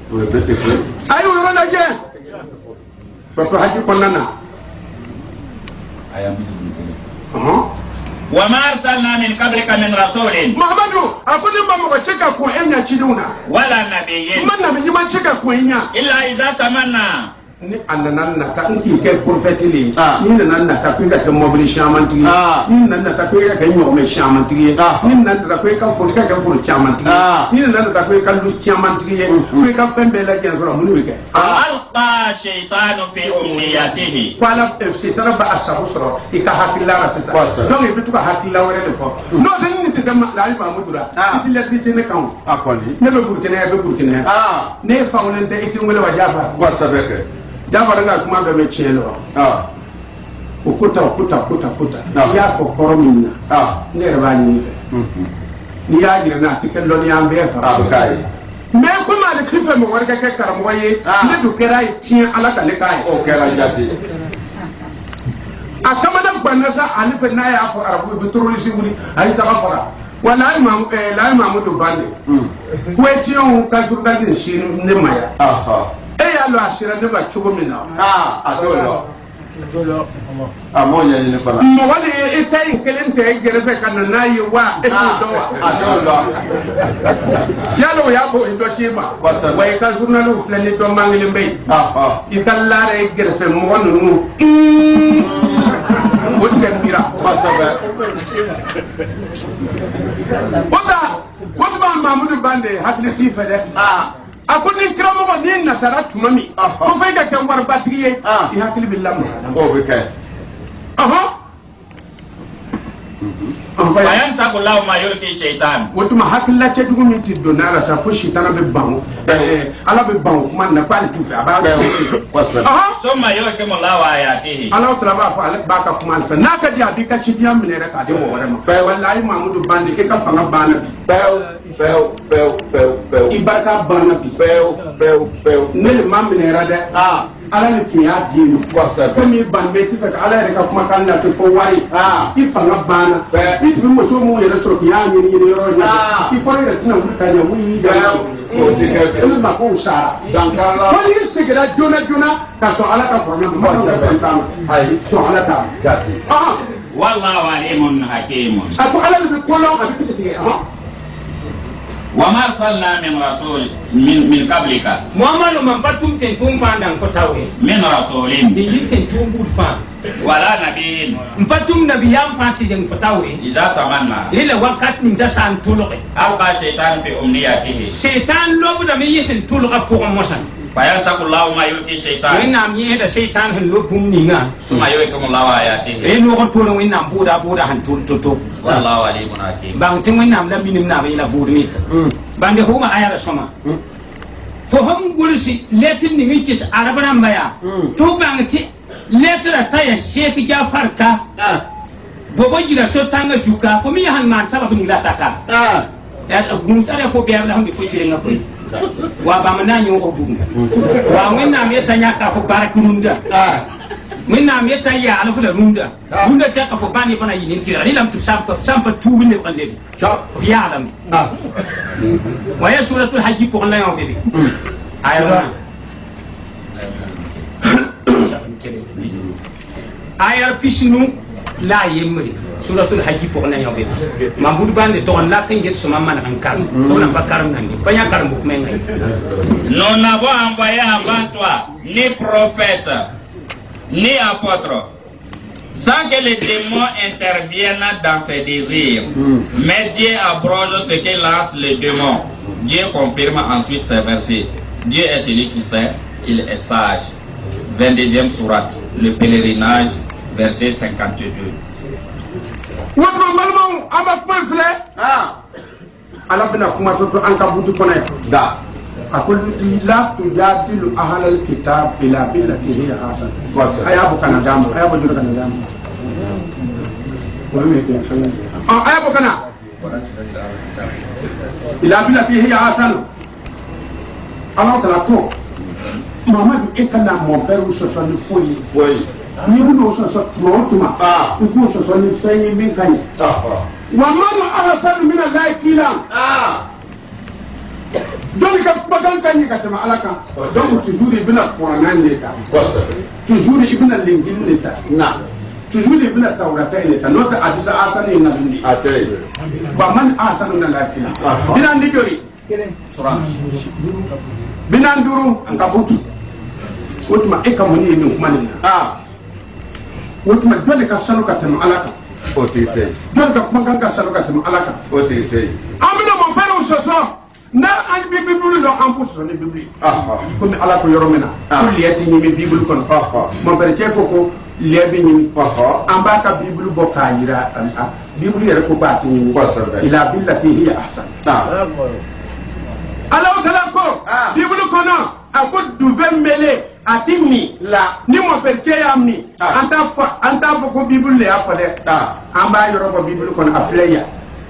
o be te ko ayo wala je fa ko haji kono na وما أرسلنا من قبلك من رسول محمد أقول لهم ما بتشكا كوينيا تشيلونا ولا نبي من نبي ما تشكا كوينيا إلا إذا تمنى ni anana nata nki ke prophète li ni nana nata ko ka mobile chamantri ni nana nata ko ka nyome chamantri ni nana nata ko ka fo chamantri ni nana nata ko ka lu chamantri ko ka fembe la gen so munu ke alqa shaytanu fi umniyatihi wala shaytan ba asabu so ika hakilla rasisa donc e bitu ka hakilla wala le fo no tan ni te dama la ba mudura ti la ti ne kan akoli ne be burkina ne fa wonen de itin wala wajafa ko sabeke D'abord, on a commandé de métier là. Ah. Okuta. Ya fo koromina. Ah. Ne rebani ni. Ni ya gira na tikel lo ni ambe fa. Ah, kai. Mais comment le krife mo warga ke karamoye, ne du kerai tien ala ka le kai. O kera jati. Akamada banasa alife na ya fo arabu bi terroriste buri ay ta fara. Wala imam la Mamadou Bande. Kwetion ka journaliste shi ne maya. Aha. Lo asira ne ba chugo mina atolo amonya ni fala mo wali itai kelente gerefe kana nayi wa atolo yalo yabo ndo chima wa ka journal flani do mangile mbey ikallare gerefe mo wonu wote mira basabe wota Mamadou Bande hakliti fede akuni kiramo ko ni natara tumami ko fay ka kan war batriye i hakili billah o be kay bayan sakullahu ma yulki shaytan wotuma hakilla ce dugu mi tiddo nara sa ko shaytan be ban ala be ban kuma na kwali tufi aba so ma yulki mullahu ayatihi ala tala ba fa ala ba ka kuma fa naka dia bi ka ci dia mine reka de wo wala ma wallahi Mamadou Bande ke ka fanga bana peu ibaka bana bi peu ne le mamine rada ala ni tiya dinu ko mi bande ti fa ala reka kuma kan na se fo wari ifanga bana itu mo so mu yere so ya ni yoro ya ifo yere tina mu ka ya wi da o ti ka ma ko sa dankala ko ni sigara jona ka so ala ka ko na mo sa ai so ala ta gati wallahu alimun hakimun ako ala ni ko lo ka ti وما أرسلنا من رسول من قبلك محمد من باتم تنتم فاندان فتاوي من رسول يجي تنتم بود فان ولا نبي باتم نبيان فاتي جن فتاوي إذا تمنى إلى وقت من دسان تلقي ألقى شيطان في أمنيته شيطان لو بدا ميسن تلقى فوق مسن فينسخ الله ما يلقي الشيطان وإنام يهدى شيطان هنلو بومنينا ثم يويكم الله آياته إنو قطول وإنام بودا هن تلتو والله عليم حكيم بانتم وإنام لم ينمنا إلى بودميت بانده هما آيات سما فهم قلسي لتن نميتش عربنا مبايا تو بانتي لتر تايا شيك جافر كا بوبو جيلا سو تانغا شوكا فمي هن مان سبب نيلا تاكا ممتاري فو بيار لهم بفو جيرنا فوي wa ba mana nyo obunga wa wenna me tanya ka fo barakununda wenna me tanya ala fu da runda ta ka fo bani bana yin tira ni lam tu sampa tu winne ko lebi ya alam wa ya suratul hajj pour la yo bebe ayar pisnu la yemri suratul hajj pour na yobe Mamadou Bande to on la kan get suma man an kar to na bakaram nan ni banya kar mbuk men ngay nous n'avons envoyé avant toi ni prophète ni apôtre sans que les démons interviennent dans ses désirs mais Dieu abroge ce que lance les démons. Dieu confirme ensuite ces versets. Dieu est celui qui sait, il est sage. 22e sourate, le pèlerinage, verset 52. Wotma malmon ama kuma fle ala bina kuma soto an ka butu kona da akul la tujadilu ahlal kitab ila billati hiya hasan aya bu kana dam aya bu kana dam wala ke fana aya bu kana ila billati hiya hasan ala tala to Mamadou ekana mon père ou ce soit le foyer ni budo so tuma ku so ni fenyi min kan wa man ahsan min Allah kila joni ka bagan kan ni ka tama alaka donc toujours ibn al-Qur'an ne ta toujours ibn al-Lingin ne ta na toujours les bla tawrata ile ta nota hadisa asana ina bindi Ate. ba man asana na lakila binan di jori binan duru an kabutu wotuma e kamuni ni kumani wotuma jole ka sanu ka tama alaka Otite. jole ka kuma ka sanu ka tama alaka Otite. amina mon père o soso na an bi bibulu lo an puso ni bibuli comme ala ko yoromena ko liyati ni mi bibulu kono mon père ke ko lebi ni an ba ka bibulu bo ka yira bibulu yere ko ba ti ni ila billati hiya ahsan ala tala ko bibulu kono ako duve mele atimi la ni mon père ke ya mi anta fo ko bibulu le afale an ba yoro ko bibulu kono afleya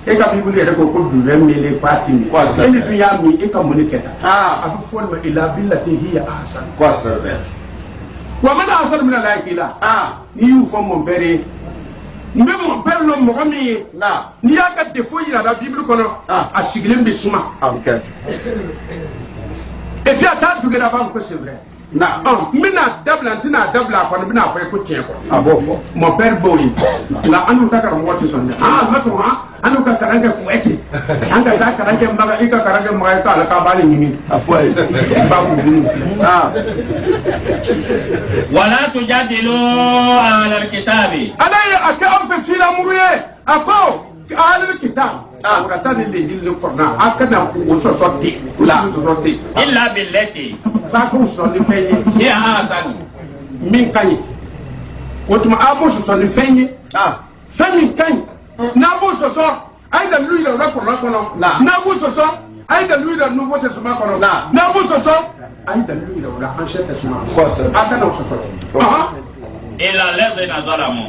e ka bibulu yɛrɛ ko duwe mele parti mi eni tun y'a mi e ka mun kɛ tan a bɛ fɔ ma ila billati hiya ahsan Kosɛbɛ. wa man ahsan min allahi ila n'i y'u fɔ mon père ye n bɛ mon père lɔ mɔgɔ min ye n'i y'a ka défaut yira la bibulu kɔnɔ a sigilen bɛ suma et puis a t'a dugera a b'a fɔ ko c'est vrai n bɛna dabila n tɛna dabila a kɔnɔ n bɛna fɔ ye ko tiɲɛ kɔ A b'o fɔ. mon père b'o ye nka an n'u ka karamɔgɔ tɛ sɔn dɛ n ma sɔn an n'u ka kalan kɛ kun ten an ka taa kalan kɛ maga i ka kalan kɛ maga i k'a la k'a b'ale ɲimi A fɔ ye. i b'a kun dunu filɛ ولا تجادلوا على الكتاب ala ye a kɛ aw fɛ filamuru ye a ko alil kita ka taa ni lejili ni kɔrɔna a kana o sɔsɔ ten sɔsɔ ten إلا بالتي f'a k'o sɔrɔ ni fɛn ye هي أحسن min ka ɲi o tuma a b'o sɔsɔ ni fɛn ye fɛn min ka ɲi n'a b'o sɔsɔ a ye dalilu yira o la kɔrɔna kɔnɔ n'a b'o sɔsɔ a ye dalilu yira nouveau testament kɔnɔ n'a b'o sɔsɔ a ye dalilu yira o la ancien testament a kana o sɔsɔ إلا الذين ظلموا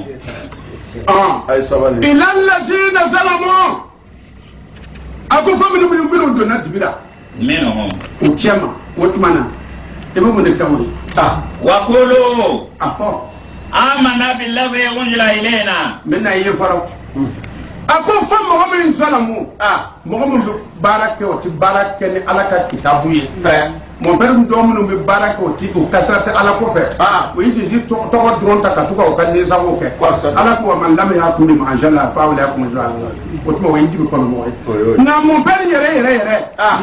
A ye sabali. ila lazina zalamu a ko fɛn minnu donna dibira منهم o tiɲɛ ma o tuma na i bɛ mun de kɛ o ye وقولوا a fɔ آمنا بالذي أنزل إلينا n bɛ na ye fɔlɔ a ko fɔ mɔgɔ min zalamu mɔgɔ min bɛ baara kɛ o tɛ baara kɛ ni ala ka kitabu ye mon père dɔ minnu bɛ baara kɛ o tɛ o kasira tɛ ala kɔfɛ o ye jésus tɔgɔ dɔrɔn ta ka to ka o ka nisago kɛ ala ko ma lamɛn kun bɛ manzan la fa wuli a kun jɔ o tuma o ye jibi kɔnɔ mɔgɔ ye nka mon père yɛrɛ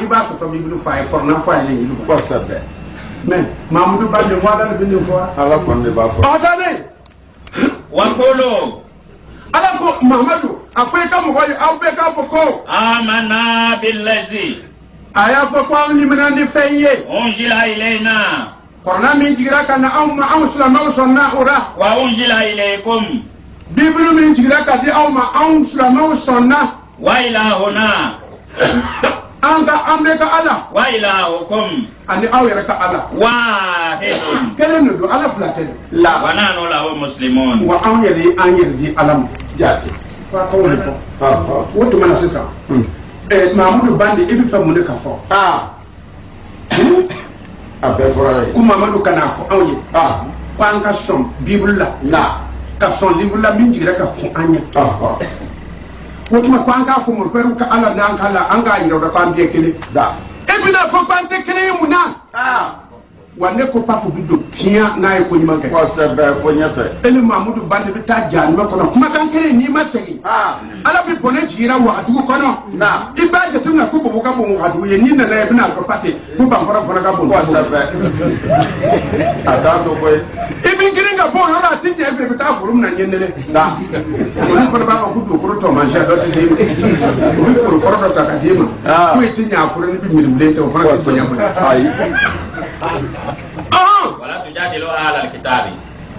n'i b'a sɔsɔ b'i bolo fa ye kɔrɔna fa ye ɲini fɔ Kosɛbɛ. mais mamudu ba de mɔda de bɛ nin fɔ Ala kɔni de b'a fɔ. ɔdalen وقولوا ala ko mamadu a fɔ i ka mɔgɔ ye aw bɛɛ k'a fɔ ko آمنا بالذي a y'a fɔ ko an limina ni fɛn ye أنزل إلينا kɔrɔna min jigira ka na anw ma anw silamɛw sɔnna o la وأنزل إليكم bibulu min jigira ka di aw ma anw silamɛw sɔnna وإلهنا an bɛ ka ala وإلهكم ani aw yɛrɛ ka ala واحد kelen de don ala fila tɛ dɛ ونحن له مسلمون wa anw yɛrɛ ye an yɛrɛ di ala ma Jate. f'a k'o de fɔ o tuma na sisan mamudu bandi i bɛ fɛ mun de ka fɔ A bɛɛ fɔra ye. ko mamadu kan'a fɔ anw ye ko an ka sɔn bibulu la ka sɔn livre la min jigira ka kun an ɲɛ o tuma ko an k'a fɔ mon père ka ala n'an ka la an k'a yira o la ko an bɛɛ kelen e bɛna fɔ ko an tɛ kelen ye mun na wa ne ko pas fɔ bi don tiɲɛ n'a ye ko ɲuman kɛ Kosɛbɛ fo ɲɛfɛ. e ni mamudu bandi bɛ taa jahanama kɔnɔ kumakan kelen n'i ma segin ala bɛ bɔnɛ jigira wagadugu kɔnɔ i b'a jateminɛ ko bobo ka bon wagadugu ye n'i nana ye i bɛna fɔ pate ko banfara fana ka bon Kosɛbɛ. A t'a to koyi. i b'i girin ka bɔ o yɔrɔ a tɛ ɲɛ i fɛ i bɛ taa foro min na ɲɛnɛlɛ olu fana b'a fɔ ko dugukolo tɔmasiyɛn dɔ tɛ d'e ma u bɛ foro kɔrɔ dɔ ta ka d'e ma ko i tɛ ɲɛ a foro ni bɛ miribilen tɛ o fana tɛ bonya bonya Ayi. ولا تجادلوا أهل الكتاب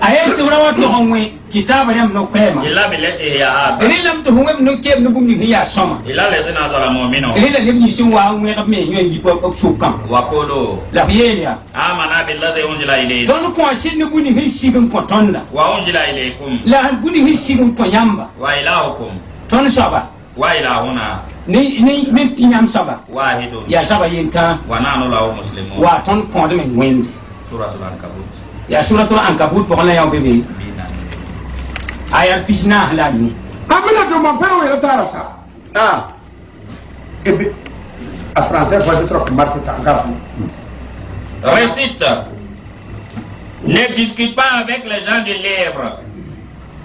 ayeti urawa to onwe kitaba yam no kema إلا بالتي هي أحسن ri lam to hungem no kem no bumni hiya sama إلا الذين ظلموا منهم ri la lim ni sin wa ngwe ka me yo yi pop sukam وقولوا la yelia آمنا بالذي أنزل إلينا don ko shin no buni hi sigin ko tonda وأنزل إليكم la buni hi sigin ko yamba وإلهكم ton saba وإلهنا ni min inyam saba واحد ya saba yinta ونحن له مسلمون wa ton ko de men wendi سورة العنكبوت ya suratul ankabut ko la yaw bebe ayat pisna halani an bɛna don mon père yɛrɛ taara sa et puis a français fɔ bɛ tɔrɔ marque ta an k'a fɔ Récite. Ne discute pas avec les gens du livre.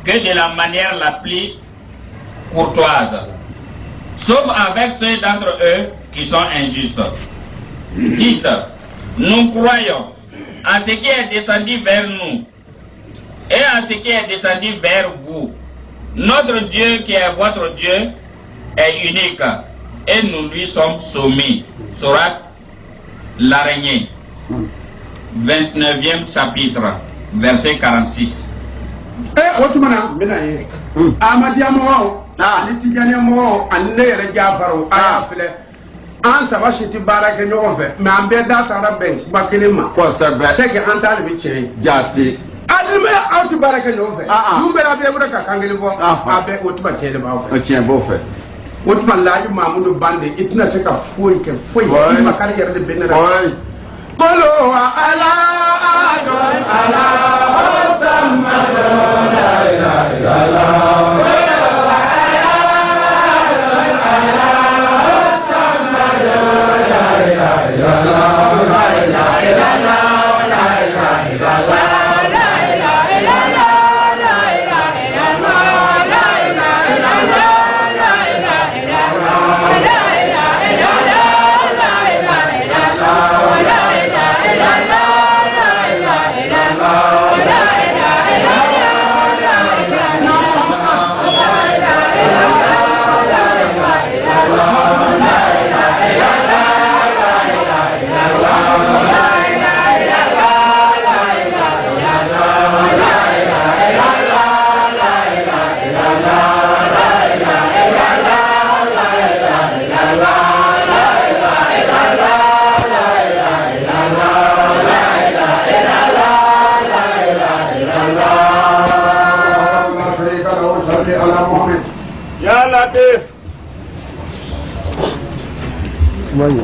que de la manière la plus courtoise, sauf avec ceux d'entre eux qui sont injustes. Dites, nous croyons en ce qui est descendu vers nous et en ce qui est descendu vers vous. Notre Dieu qui est votre Dieu est unique et nous lui sommes soumis. Sourate l'araignée, 29e chapitre, verset 46. Otumana minaye amadiamo ali tijane mo anne yere jafaro aya file an saba shiti barake ɲɔgɔn fɛ mais an bɛɛ da taara bɛn kuma kelen ma kosɛbɛ c'est que an t'ale bɛ tiɲɛ ye jate adime aw ti baara kɛ ɲɔgɔn fɛ n'u bɛɛ la bɛɛ bɛ ka kan kelen fɔ a bɛɛ o tuma tiɲɛ de b'aw fɛ tiɲɛ b'o fɛ o tuma Laaji Mamudu Bande i tɛna se ka foyi kɛ foyi i ma kari yɛrɛ de bɛ ne la kolo ala adon ala samado la ilaha illallah Thank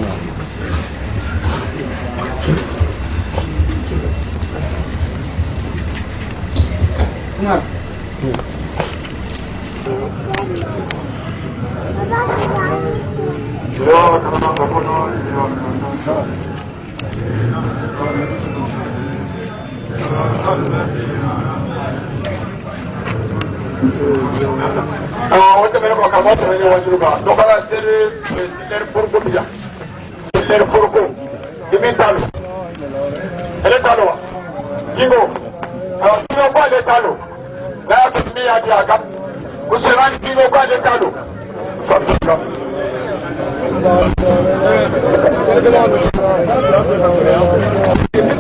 you.